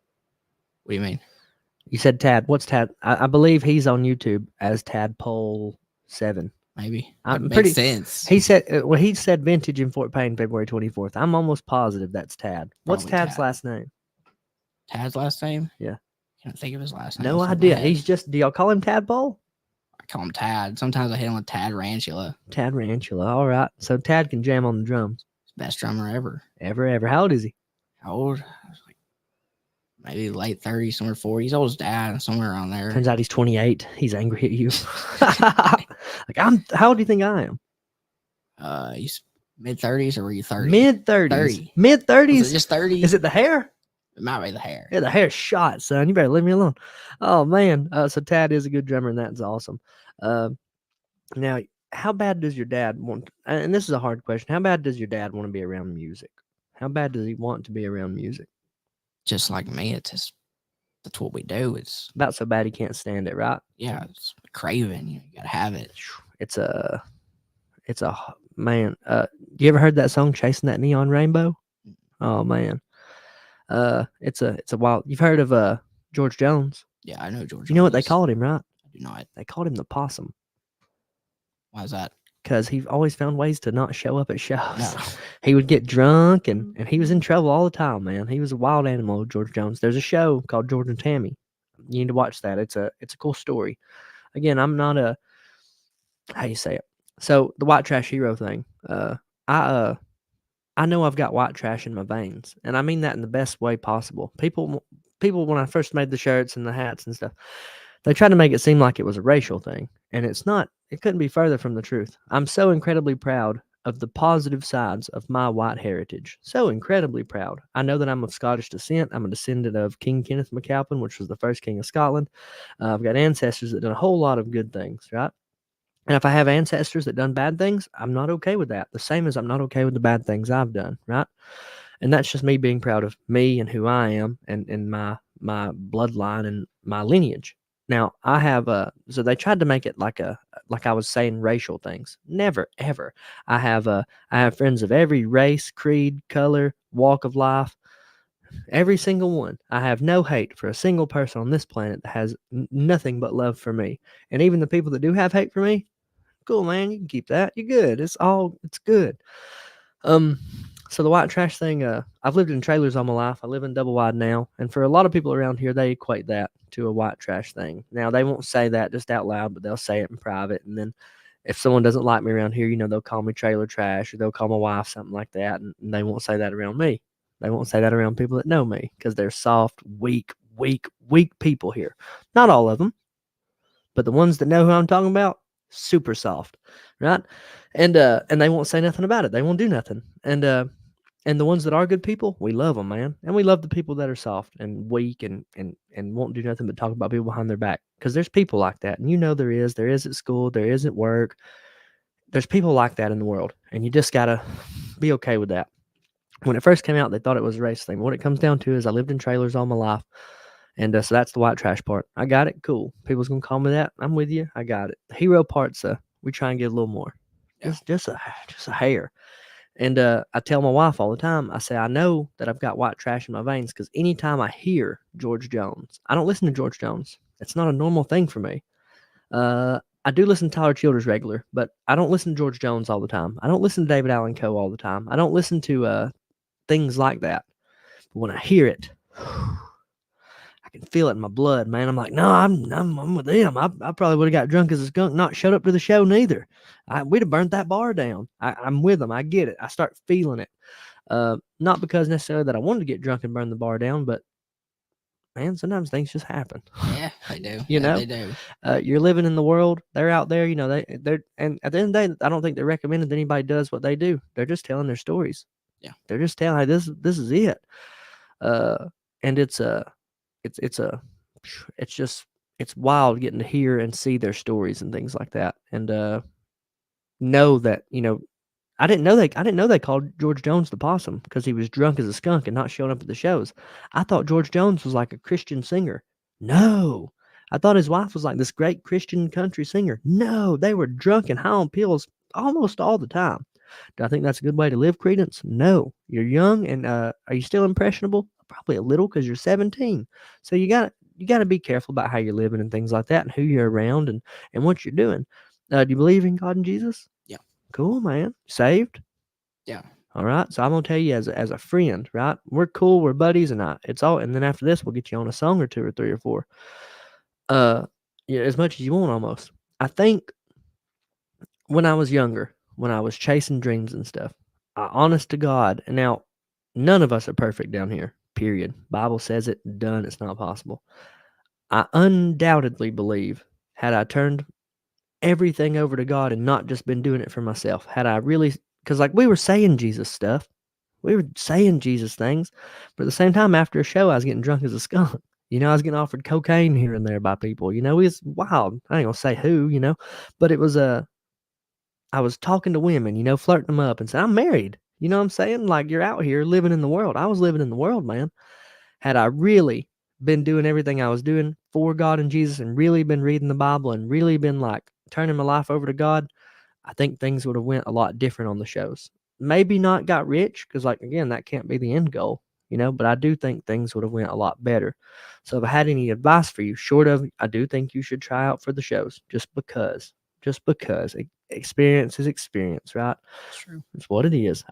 What do you mean? You said Tad. What's Tad? I believe he's on YouTube as Tadpole7. Maybe. I'm makes sense. He said he said vintage in Fort Payne, February 24th. I'm almost positive that's Tad. What's Probably Tad's Tad. last name? Tad's last name? Yeah. Can't think of his last name. No idea. He's just. Do y'all call him Tadpole? I call him Tad. Sometimes I hit him with Tad Rantula. Tad Rantula. All right. So Tad can jam on the drums. Best drummer ever. Ever. How old is he? How old? I was like maybe late 30s, somewhere 40s. Old as dad, somewhere around there. Turns out he's 28. He's angry at you. How old do you think I am? He's mid 30s, or were you 30? Mid 30s. Mid 30s. Just 30? Is it the hair? It might be the hair. Yeah, the hair's shot, son. You better leave me alone. Oh man. So Tad is a good drummer, and that's awesome. Now, how bad does your dad want? And this is a hard question. How bad does your dad want to be around music? How bad does he want to be around music? Just like me, that's what we do. It's about so bad he can't stand it, right? Yeah, it's craving. You gotta have it. It's a man. You ever heard that song "Chasing That Neon Rainbow"? Oh man. It's a wild. You've heard of George Jones? Yeah, I know George. You know what they called him, right? I do not. They called him the possum. Why is that? Because he always found ways to not show up at shows. No. He would get drunk and he was in trouble all the time, man. He was a wild animal, George Jones. There's a show called George and Tammy. You need to watch that. It's a cool story. Again, I'm not a how you say it. So the white trash hero thing. I know I've got white trash in my veins, and I mean that in the best way possible. People when I first made the shirts and the hats and stuff, they tried to make it seem like it was a racial thing, and it's not. It couldn't be further from the truth. I'm so incredibly proud of the positive sides of my white heritage. So incredibly proud. I know that I'm of Scottish descent. I'm a descendant of King Kenneth MacAlpin, which was the first king of Scotland. I've got ancestors that done a whole lot of good things, right? And if I have ancestors that done bad things, I'm not okay with that. The same as I'm not okay with the bad things I've done, right? And that's just me being proud of me and who I am and my bloodline and my lineage. Now I have so they tried to make it like I was saying racial things. Never ever. I have friends of every race, creed, color, walk of life. Every single one. I have no hate for a single person on this planet that has nothing but love for me. And even the people that do have hate for me, cool, man. You can keep that. You're good. It's good. So the white trash thing, I've lived in trailers all my life. I live in double wide now. And for a lot of people around here, they equate that to a white trash thing. Now, they won't say that just out loud, but they'll say it in private. And then if someone doesn't like me around here, they'll call me trailer trash, or they'll call my wife something like that. And they won't say that around me. They won't say that around people that know me because they're soft, weak people here. Not all of them, but the ones that know who I'm talking about, super soft, right? And they won't say nothing about it. They won't do nothing. And the ones that are good people, we love them, man. And we love the people that are soft and weak and won't do nothing but talk about people behind their back. Because there's people like that. And there is at school, there is at work. there's people like that in the world, and you just gotta be okay with that. When it first came out, they thought it was a race thing. What it comes down to is I lived in trailers all my life, and so that's the white trash part. I got it. Cool. People's gonna call me that. I'm with you. I got it. The hero part's we try and get a little more, Yeah. just a hair. And I tell my wife all the time. I say I know that I've got white trash in my veins because anytime I hear George Jones, I don't listen to George Jones. It's not a normal thing for me. I do listen to Tyler Childers regular, but I don't listen to George Jones all the time. I don't listen to David Allen Coe all the time. I don't listen to things like that. But when I hear it, I can feel it in my blood, man. I'm like, no, I'm with them. I probably would have got drunk as a skunk, not showed up to the show neither. We'd have burnt that bar down. I'm with them. I get it. I start feeling it. Not because necessarily that I wanted to get drunk and burn the bar down, but man, sometimes things just happen. Yeah, they do. You know? They do. You're living in the world. They're out there. You know, they're and at the end of the day, I don't think they're recommending that anybody does what they do. They're just telling their stories. Yeah. They're just telling, hey, this is it. And it's wild getting to hear and see their stories and things like that. And know that, you know, I didn't know they called George Jones the Possum because he was drunk as a skunk and not showing up at the shows. I thought George Jones was like a Christian singer. No. I thought his wife was like this great Christian country singer. No, they were drunk and high on pills almost all the time. Do I think that's a good way to live, Creedence? No. You're young and are you still impressionable? Probably a little because you're 17. So you gotta be careful about how you're living and things like that and who you're around and what you're doing. Do you believe in God and Jesus? Yeah. Cool, man. Saved? Yeah. All right. So I'm gonna tell you as a friend, right? We're cool, we're buddies, and and then after this we'll get you on a song or two or three or four. Yeah, as much as you want almost. I think when I was younger, when I was chasing dreams and stuff, honest to God, and now none of us are perfect down here, period. Bible says it, done, it's not possible. I undoubtedly believe had I turned everything over to God and not just been doing it for myself, had I really, because like we were saying Jesus stuff, we were saying Jesus things, but at the same time, after a show, I was getting drunk as a skunk. You know, I was getting offered cocaine here and there by people. You know, it was wild. I ain't gonna say who, you know, but it was I was talking to women, you know, flirting them up and saying, I'm married. You know what I'm saying? Like, you're out here living in the world. I was living in the world, man. Had I really been doing everything I was doing for God and Jesus and really been reading the Bible and really been like turning my life over to God, I think things would have went a lot different on the shows. Maybe not got rich because, like, again, that can't be the end goal, you know, but I do think things would have went a lot better. So if I had any advice for you, short of, I do think you should try out for the shows just because experience is experience, right? That's true. It's what it is.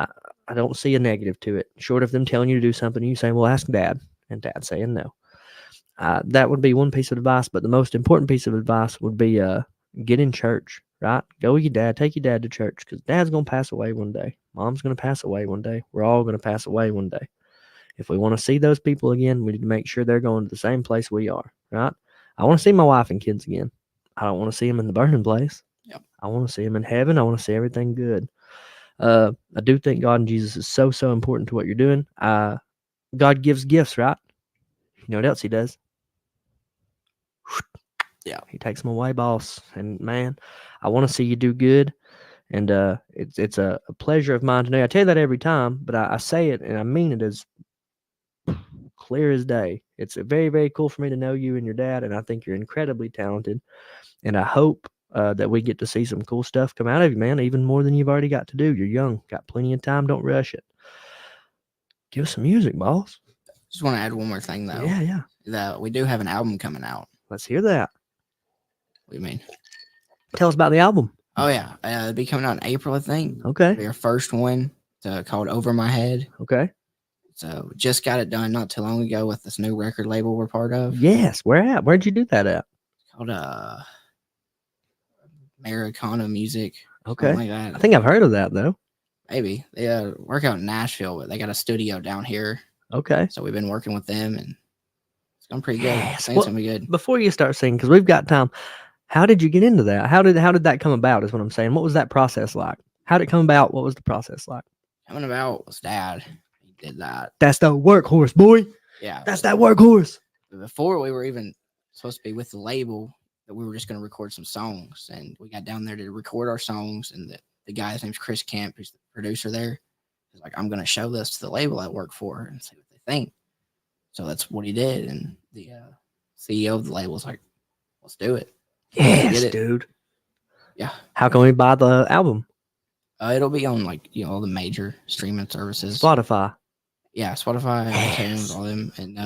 I don't see a negative to it. Short of them telling you to do something, you saying, well, ask Dad, and Dad saying no. That would be one piece of advice, but the most important piece of advice would be get in church, right? Go with your dad. Take your dad to church because Dad's going to pass away one day. Mom's going to pass away one day. We're all going to pass away one day. If we want to see those people again, we need to make sure they're going to the same place we are, right? I want to see my wife and kids again. I don't want to see them in the burning place. Yep. I want to see them in heaven. I want to see everything good. I do think God and Jesus is so, so important to what you're doing. God gives gifts, right? You know what else he does? Yeah. He takes them away, boss. And man, I want to see you do good. And it's a pleasure of mine to know. I tell you that every time, but I say it and I mean it as clear as day. It's very, very cool for me to know you and your dad, and I think you're incredibly talented. And I hope that we get to see some cool stuff come out of you, man, even more than you've already got to do. You're young, got plenty of time. Don't rush it. Give us some music, boss. Just want to add one more thing, though. Yeah. That we do have an album coming out. Let's hear that. What do you mean? Tell us about the album. Oh, yeah. It'll be coming out in April, I think. Okay. It'll be our first one. It's called Over My Head. Okay. So just got it done not too long ago with this new record label we're part of. Yes. Where at? Where'd you do that at? It's called Americana Music. Okay. Like that. I think I've heard of that, though. Maybe. They work out in Nashville, but they got a studio down here. Okay. So we've been working with them, and it's going pretty good. Yes. I think it's going to be good. Before you start singing, because we've got time, how did you get into that? How did that come about is what I'm saying. What was that process like? How did it come about? What was the process like? Coming about was Dad. He did that. That's the workhorse, boy. Yeah. That's that workhorse. Before we were even supposed to be with the label, that we were just going to record some songs, and we got down there to record our songs, and that the guy's name's Chris Camp, who's the producer there. He's like, I'm going to show this to the label I work for and see what they think. So that's what he did. And the CEO of the label was like, let's do it. Yes, dude. Yeah. How can we buy the album? It'll be on like, all the major streaming services. Spotify. Yeah, Spotify, iTunes, all them. And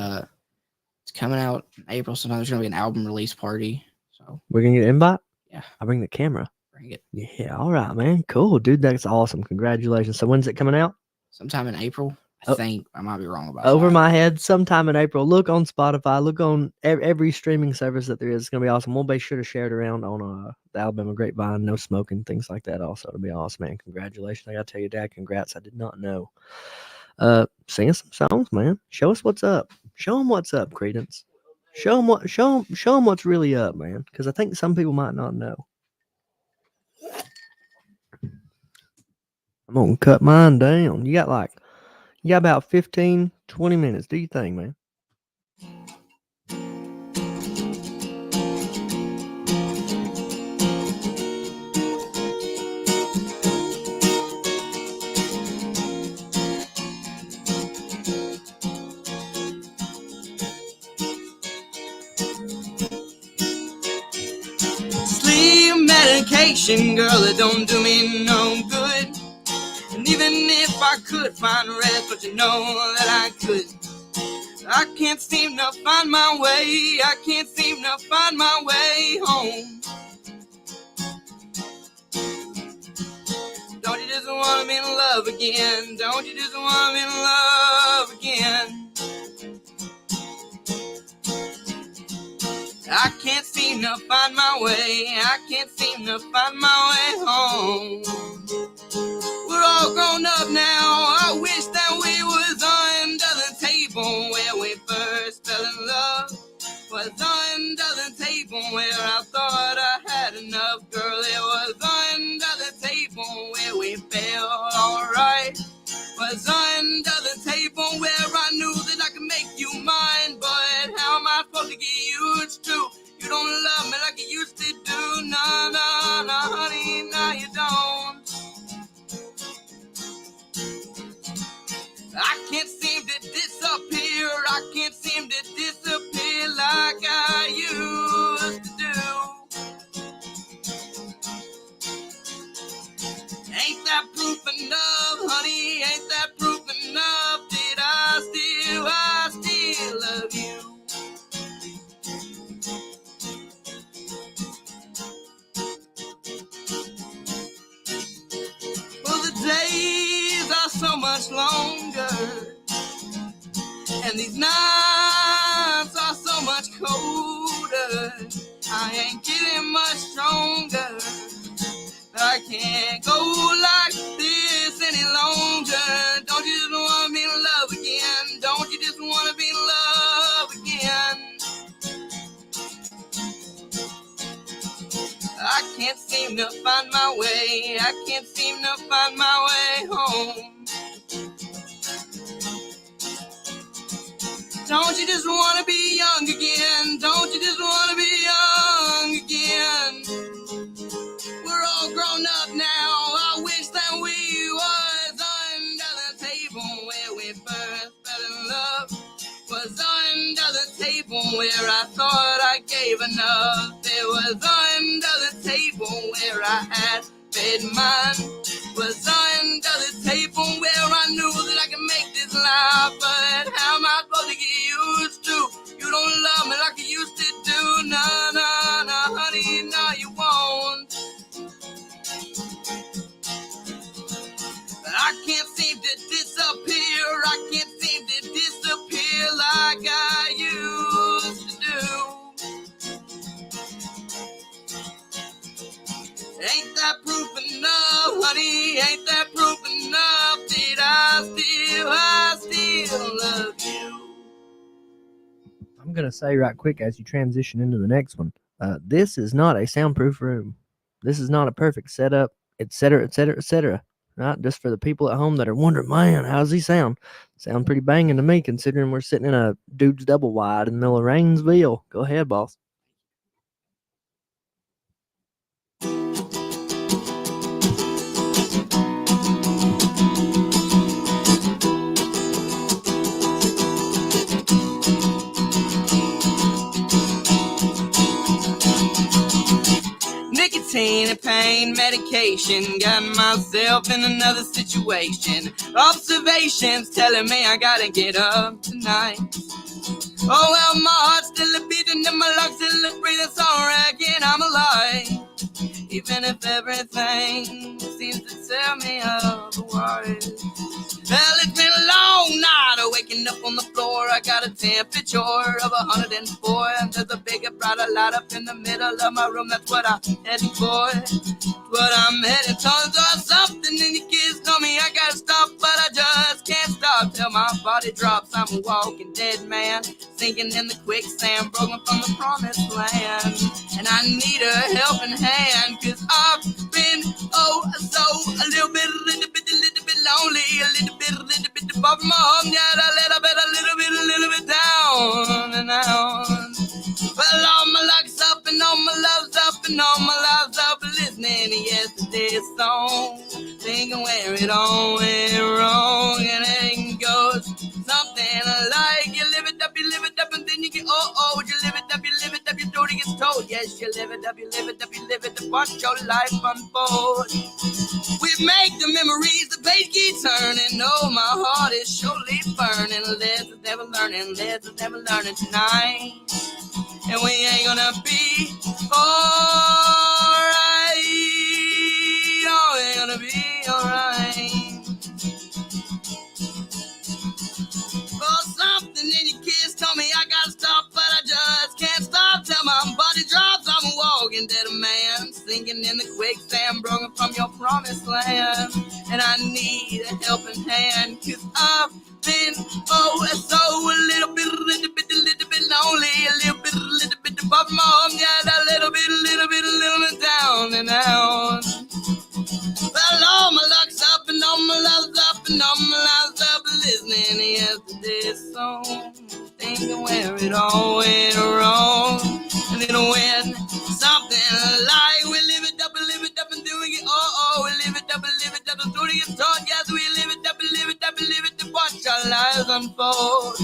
it's coming out in April. So now there's going to be an album release party. So we're going to get an invite? Yeah. I'll bring the camera. Bring it. Yeah, all right, man. Cool, dude. That's awesome. Congratulations. So when's it coming out? Sometime in April. I think. I might be wrong about Over that. my head, sometime in April. Look on Spotify. Look on every streaming service that there is. It's going to be awesome. We'll be sure to share it around on the Alabama Grapevine. No smoking, things like that also. It'll be awesome, man. Congratulations. I got to tell you, Dad, congrats. I did not know. Sing us some songs, man. Show us what's up. Show them what's up, Creedence. Show them what's really up, man. Because I think some people might not know. I'm going to cut mine down. You got about 15, 20 minutes. Do your thing, man. Sleep medication, girl, it don't do me no good. And even if I could find rest, but you know that I could. I can't seem to find my way. I can't seem to find my way home. Don't you just want to be in love again? Don't you just want to be in love again? I can't seem to find my way. I can't seem to find my way home. We're all grown up now. I wish that we was under the table where we first fell in love. Was under the table where I thought I had enough. Girl, it was under the table where we felt alright. Was under the table where I knew that I could make you mine. But how am I supposed to get used to? You don't love me like you used to do. Nah, nah, nah, honey, nah, you don't. I can't seem to disappear. I can't seem to disappear like I used to do. Ain't that proof enough, honey? Ain't that proof enough that I still love you? Well, the days are so much longer, and these nights are so much colder. I ain't getting much stronger. I can't go like this any longer. Don't you just want to be in love again? Don't you just want to be in love again? I can't seem to find my way. I can't seem to find my way home. Don't you just want to be young again? Don't you just want to be young again? We're all grown up now. I wish that we was under the table where we first fell in love. Was under the table where I thought I gave enough. It was under the table where I had fed mine. Was under the table where I knew that I could make this life. But how am I supposed to get used to? You don't love me like you used to do. Nah, nah, nah, honey, no, you won't. I can't seem to disappear. I can't seem to disappear like I used to do. Ain't that proof enough, honey? Ain't that proof enough that I still love you? I'm going to say right quick as you transition into the next one, this is not a soundproof room. This is not a perfect setup, etc., etc., etc. Right? Just for the people at home that are wondering, man, how does he sound? Sound pretty banging to me, considering we're sitting in a dude's double wide in the middle of Rainsville. Go ahead, boss. teeny pain medication. Got myself in another situation. Observations telling me I gotta get up tonight. Oh well, my heart's still a beating and my lungs still a breathing, so I reckon I'm alive. Even if everything seems to tell me otherwise. Well, it's been a long night of waking up on the floor. I got a temperature of 104, and there's a bigger, brighter light up in the middle of my room. That's what I'm heading for. But I'm heading towards something, and your kids told me I gotta stop, but I just can't stop till my body drops. I'm a walking dead man, sinking in the quicksand, broken from the promised land. And I need a helping hand, 'cause I've been so a little bit lonely, a little bit above my home, yeah, a little bit down and out. Well, all my luck's up and all my love's up and all my love's up, listening to yesterday's song, thinking where it all went wrong, and it goes something like you live it up, and then you get you live it up, your story gets told. Yes, you live it up, watch your life unfold. We make the memories, the page keeps turning. Oh, my heart is surely burning. Lessons never learning tonight. And we ain't gonna be alright. Oh, we ain't gonna be alright. Oh, something in your kids told me I gotta stop, but I just can't stop till my body drops. I'm a walking dead man, sinking in the quicksand, broken from your promised land. And I need a helping hand, 'cause I've been so a little bit lonely, a little bit above my home, yeah, a little bit down and out. Well, all my luck's up and all my love's up and all my love's up, listening to yesterday's song, thinking where it all went wrong. And then when something like we live it up and doing it, we live it up and doing it, taught, yes, we live it up, watch our lives unfold.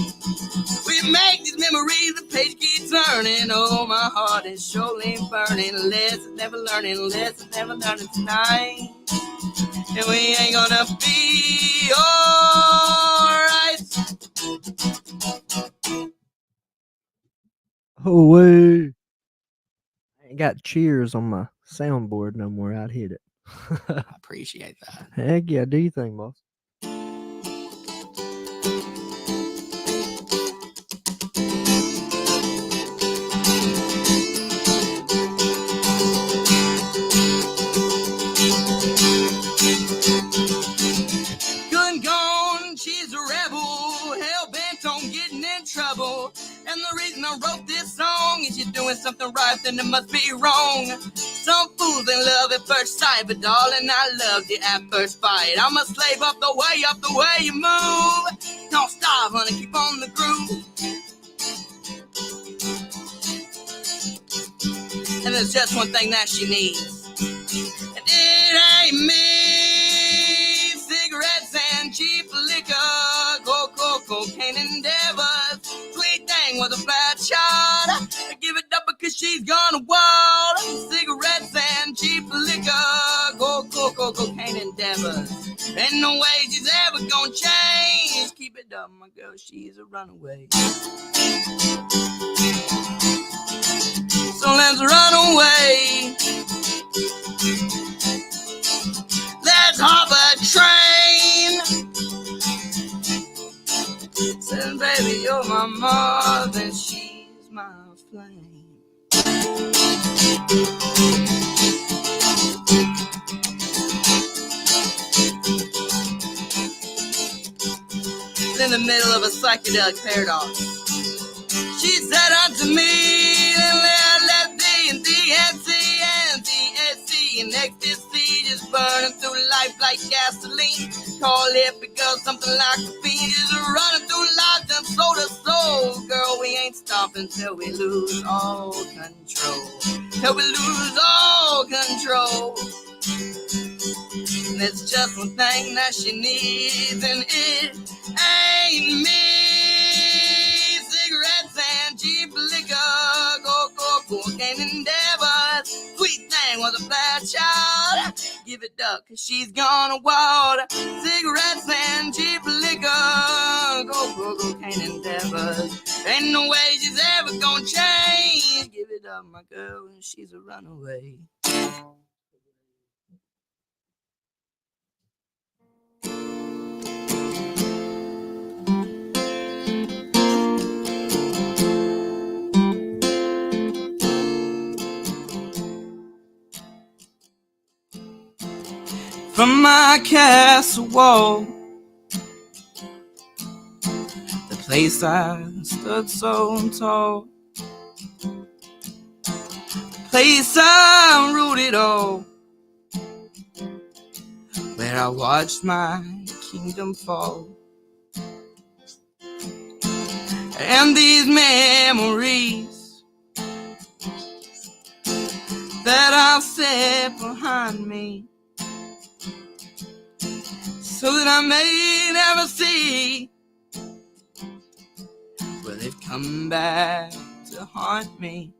We make these memories, the page keeps turning. Oh, my heart is surely burning. Lessons never learning tonight. And we ain't gonna be alright. Oh, wait. I ain't got cheers on my soundboard no more. I'd hit it. I appreciate that. Heck yeah, do you think, boss? She's a rebel, hell-bent on getting in trouble. And the reason I wrote this song is you're doing something right, then it must be wrong. Some fools in love at first sight, but darling, I loved you at first bite. I'm a slave up the way you move. Don't stop, honey, keep on the groove. And there's just one thing that she needs, and it ain't me. Cigarettes and cheap liquor, cocaine endeavors. Sweet thing with a bad shot. I give it up because she's gone wild. Cigarettes and cheap liquor, cocaine endeavors. Ain't no way she's ever gonna change. Keep it up, my girl, she's a runaway. So let's run away. Let's hop a train. Said, baby, you're my mother, and she's my flame. In the middle of a psychedelic paradox, she said unto me, let the and ecstasy just burning through life like gasoline. Call it because something like a fiend is running through life and soul to soul. Girl, we ain't stopping till we lose all control. Till we lose all control. And it's just one thing that she needs, and it ain't me. Cigarettes and cheap liquor, cocaine endeavors. Sweet thing was a bad child. Give it up, cause she's gonna wild. Cigarettes and cheap liquor. Go, cocaine and devils. Ain't no way she's ever gonna change. Give it up, my girl, she's a runaway. From my castle wall, the place I stood so tall, the place I ruled it all, where I watched my kingdom fall. And these memories that I've set behind me, so that I may never see, well, they've come back to haunt me.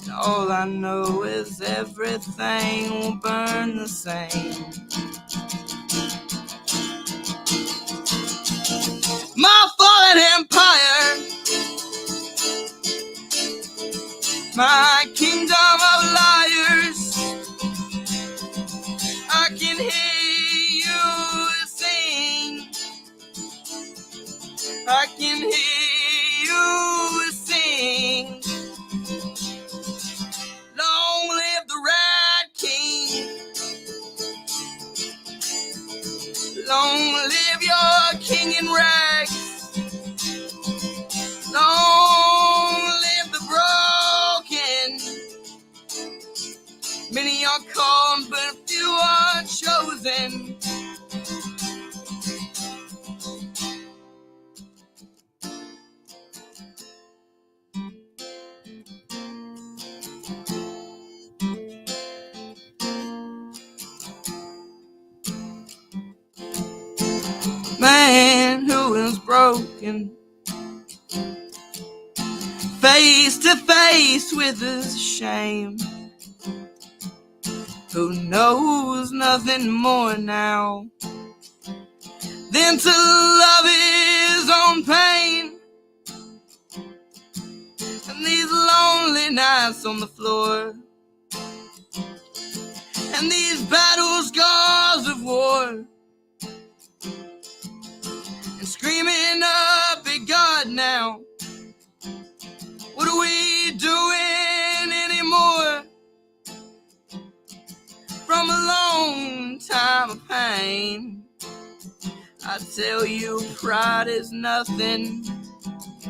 And all I know is everything will burn the same. My fallen empire, my kingdom of liars, I can hear you sing. I can hear you sing. Long live the Rat King. Long live your king in rags. Long live the broken. Many are called, but few are chosen. Man who is broken, face to face with his shame, who knows nothing more now than to love his own pain. And these lonely nights on the floor, and these battle scars of war, and screaming up at God now, what are we doing anymore? From a long time of pain, I tell you, pride is nothing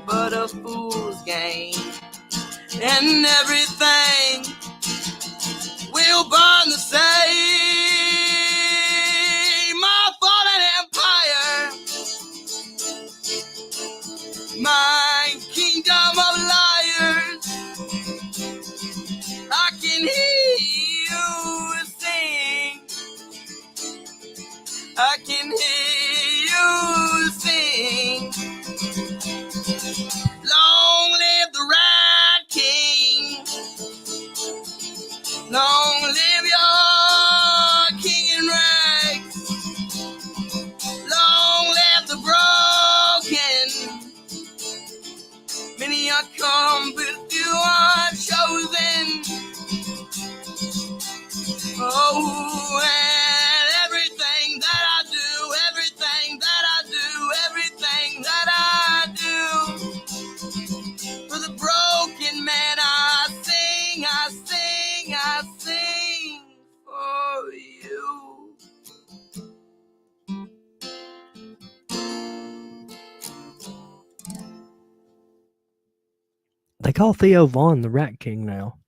but a fool's game. And everything will burn the same. My fallen empire, my kingdom of liars, I can hear you sing. I can hear you sing. Long live the Rat King. Long live your king in rags. Long live the broken. Many are called, but few are chosen. Oh, and everything that I do, everything that I do, everything that I do, for the broken man I sing, I sing, I sing for you. They call Theo Vaughn the Rat King now.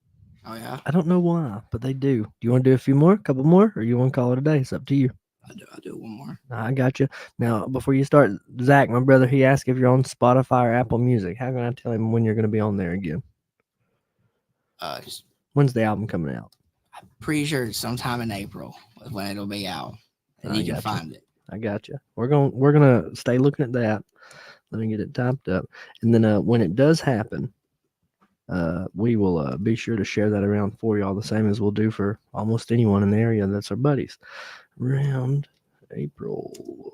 Oh yeah, I don't know why, but they do. Do you want to do a few more, a couple more, or you want to call it a day? It's up to you. I'll do one more. I got you. Now, before you start, Zach, my brother, he asked if you're on Spotify or Apple Music. How can I tell him when you're going to be on there again? Just, When's the album coming out? I'm pretty sure sometime in April is when it'll be out, and you can find it. I got you. We're gonna stay looking at that. Let me get it typed up, and then when it does happen, we will be sure to share that around for y'all, the same as we'll do for almost anyone in the area that's our buddies. Around April,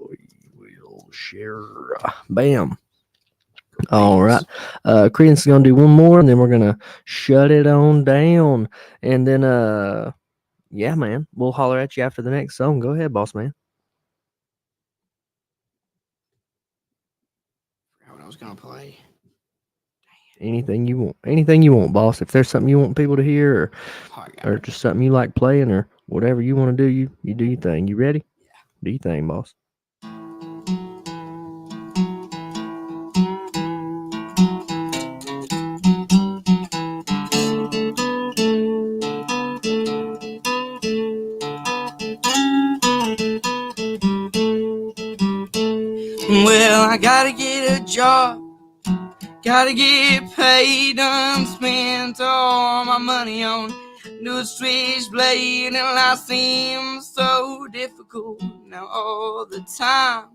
we will share. Bam. All right. Creedence is gonna do one more, and then we're gonna shut it on down. And then, yeah, man, we'll holler at you after the next song. Go ahead, boss man. Forgot what I was gonna play. Anything you want, boss. If there's something you want people to hear, or just something you like playing, or whatever you want to do, you do your thing. You ready? Yeah. Do your thing, boss. Well, I gotta get a job, gotta get paid. Done spent all my money on new switchblade, and life seems so difficult now all the time.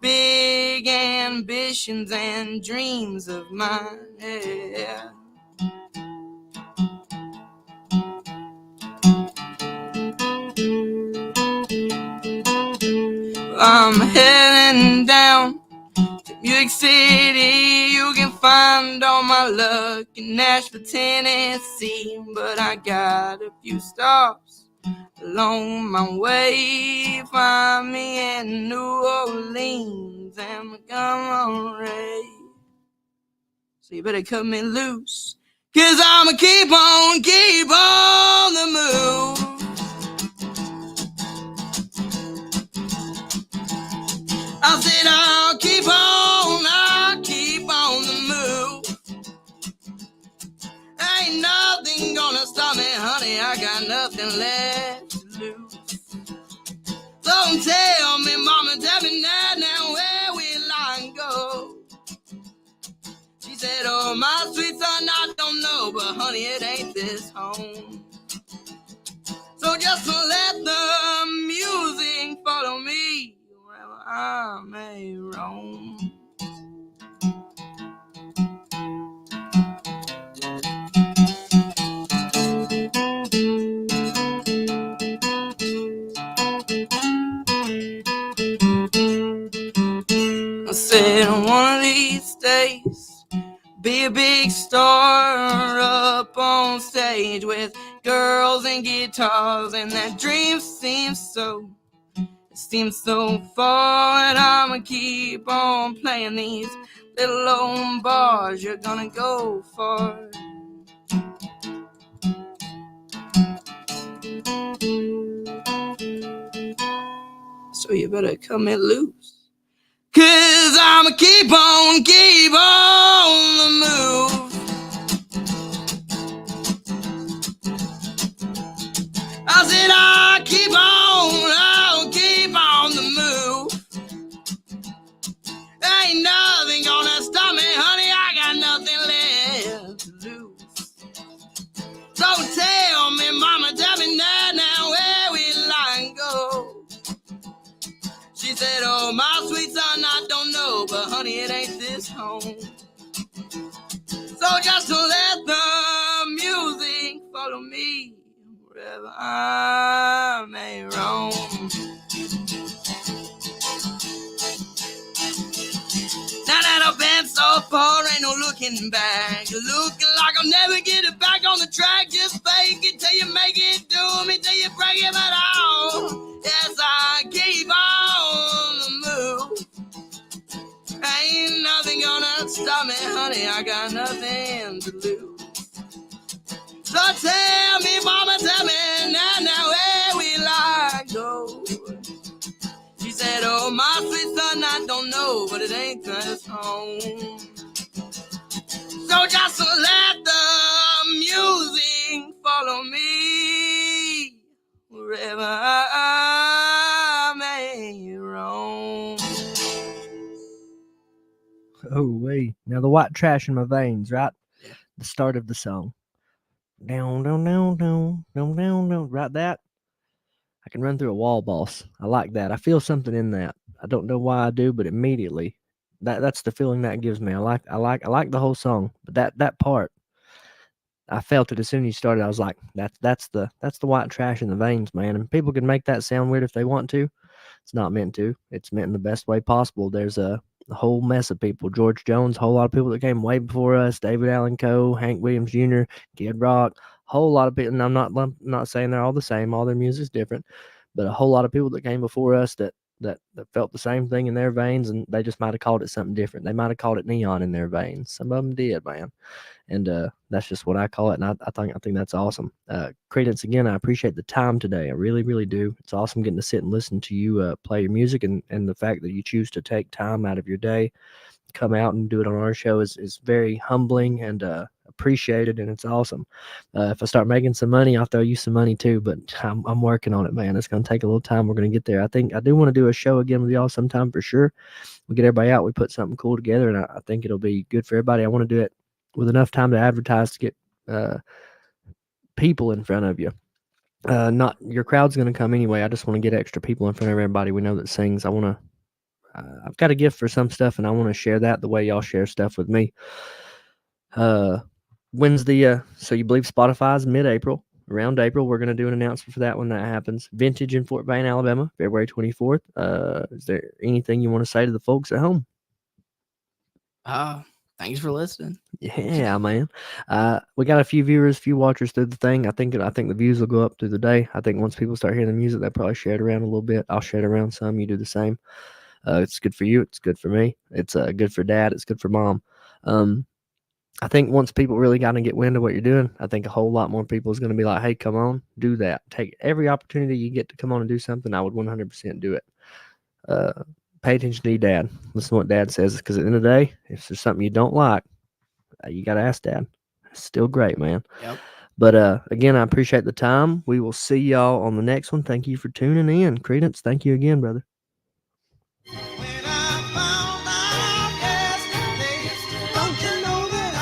Big ambitions and dreams of mine, yeah. I'm heading down to Music City. You can find all my luck in Nashville, Tennessee. But I got a few stops along my way. Find me in New Orleans and Montgomery. So you better cut me loose, 'cause I'ma keep on the move. I said I'll keep on the move. Ain't nothing gonna stop me, honey. I got nothing left to lose. Don't tell me, mama, tell me now, where will I go? She said, oh, my sweet son, I don't know, but honey, it ain't this home. So just let the music follow me wherever I may roam. I said one of these days, be a big star up on stage with girls and guitars, and that dream seems so far, and I'ma keep on playing these little old bars. You're gonna go far. So you better cut me loose, 'cause I'ma keep on the move. I said I'll keep on the move. Ain't nothing gonna stop me, honey. I got nothing left to lose. So tell me, mama, tell me now, where will I go? She said, oh, my sweet son, I don't know, but honey, it ain't this home. So just let the music follow me wherever I may roam. Now that I've been so far, ain't no looking back. Looking like I'll never get it back on the track. Just fake it till you make it, do me till you break it, but oh, yes, I keep on the move. Ain't nothing gonna stop me, honey, I got nothing to lose. So tell me, mama, tell me now, where will I go? She said, oh, my sweet son, I don't know, but it ain't this home. So just let the music follow me wherever I may roam. Oh, wait. Now the white trash in my veins, right? Yeah. The start of the song. Down, down, down, down, down, down, down. Right, that? I can run through a wall, boss. I like that. I feel something in that. I don't know why I do, but immediately, that's the feeling that gives me. I like the whole song, but that part, I felt it as soon as you started. I was like, that's the white trash in the veins, man. And people can make that sound weird if they want to. It's not meant to. It's meant in the best way possible. There's a whole mess of people. George Jones, a whole lot of people that came way before us. David Allen Coe, Hank Williams Jr., Kid Rock, whole lot of people. And I'm not saying they're all the same. All their music's different, but a whole lot of people that came before us that felt the same thing in their veins, and they just might have called it something different. They might have called it neon in their veins. Some of them did, man. And that's just what I call it. And I think that's awesome. Creedence, again, I appreciate the time today. I really, really do. It's awesome getting to sit and listen to you play your music, and the fact that you choose to take time out of your day, come out and do it on our show is very humbling and appreciated, and it's awesome. If I start making some money, I'll throw you some money too, but I'm working on it, man. It's going to take a little time. We're going to get there. I think I do want to do a show again with y'all sometime for sure. We get everybody out, we put something cool together, and I think it'll be good for everybody. I want to do it with enough time to advertise to get people in front of you. Not your crowd's going to come anyway. I just want to get extra people in front of everybody we know that sings. I want to. I've got a gift for some stuff, and I want to share that the way y'all share stuff with me. When's the so you believe Spotify's mid-April? Around April, we're going to do an announcement for that when that happens. Vintage in Fort Payne, Alabama, February 24th. Is there anything you want to say to the folks at home? Thanks for listening. Yeah, man. We got a few viewers, few watchers through the thing. I think the views will go up through the day. I think once people start hearing the music, they'll probably share it around a little bit. I'll share it around some. You do the same. It's good for you. It's good for me. It's good for dad. It's good for mom. I think once people really got to get wind of what you're doing, I think a whole lot more people is going to be like, hey, come on, do that. Take every opportunity you get to come on and do something. I would 100% do it. Pay attention to your dad. Listen to what dad says, because at the end of the day, if there's something you don't like, you got to ask dad. It's still great, man. Yep. But again, I appreciate the time. We will see y'all on the next one. Thank you for tuning in. Creedence, thank you again, brother.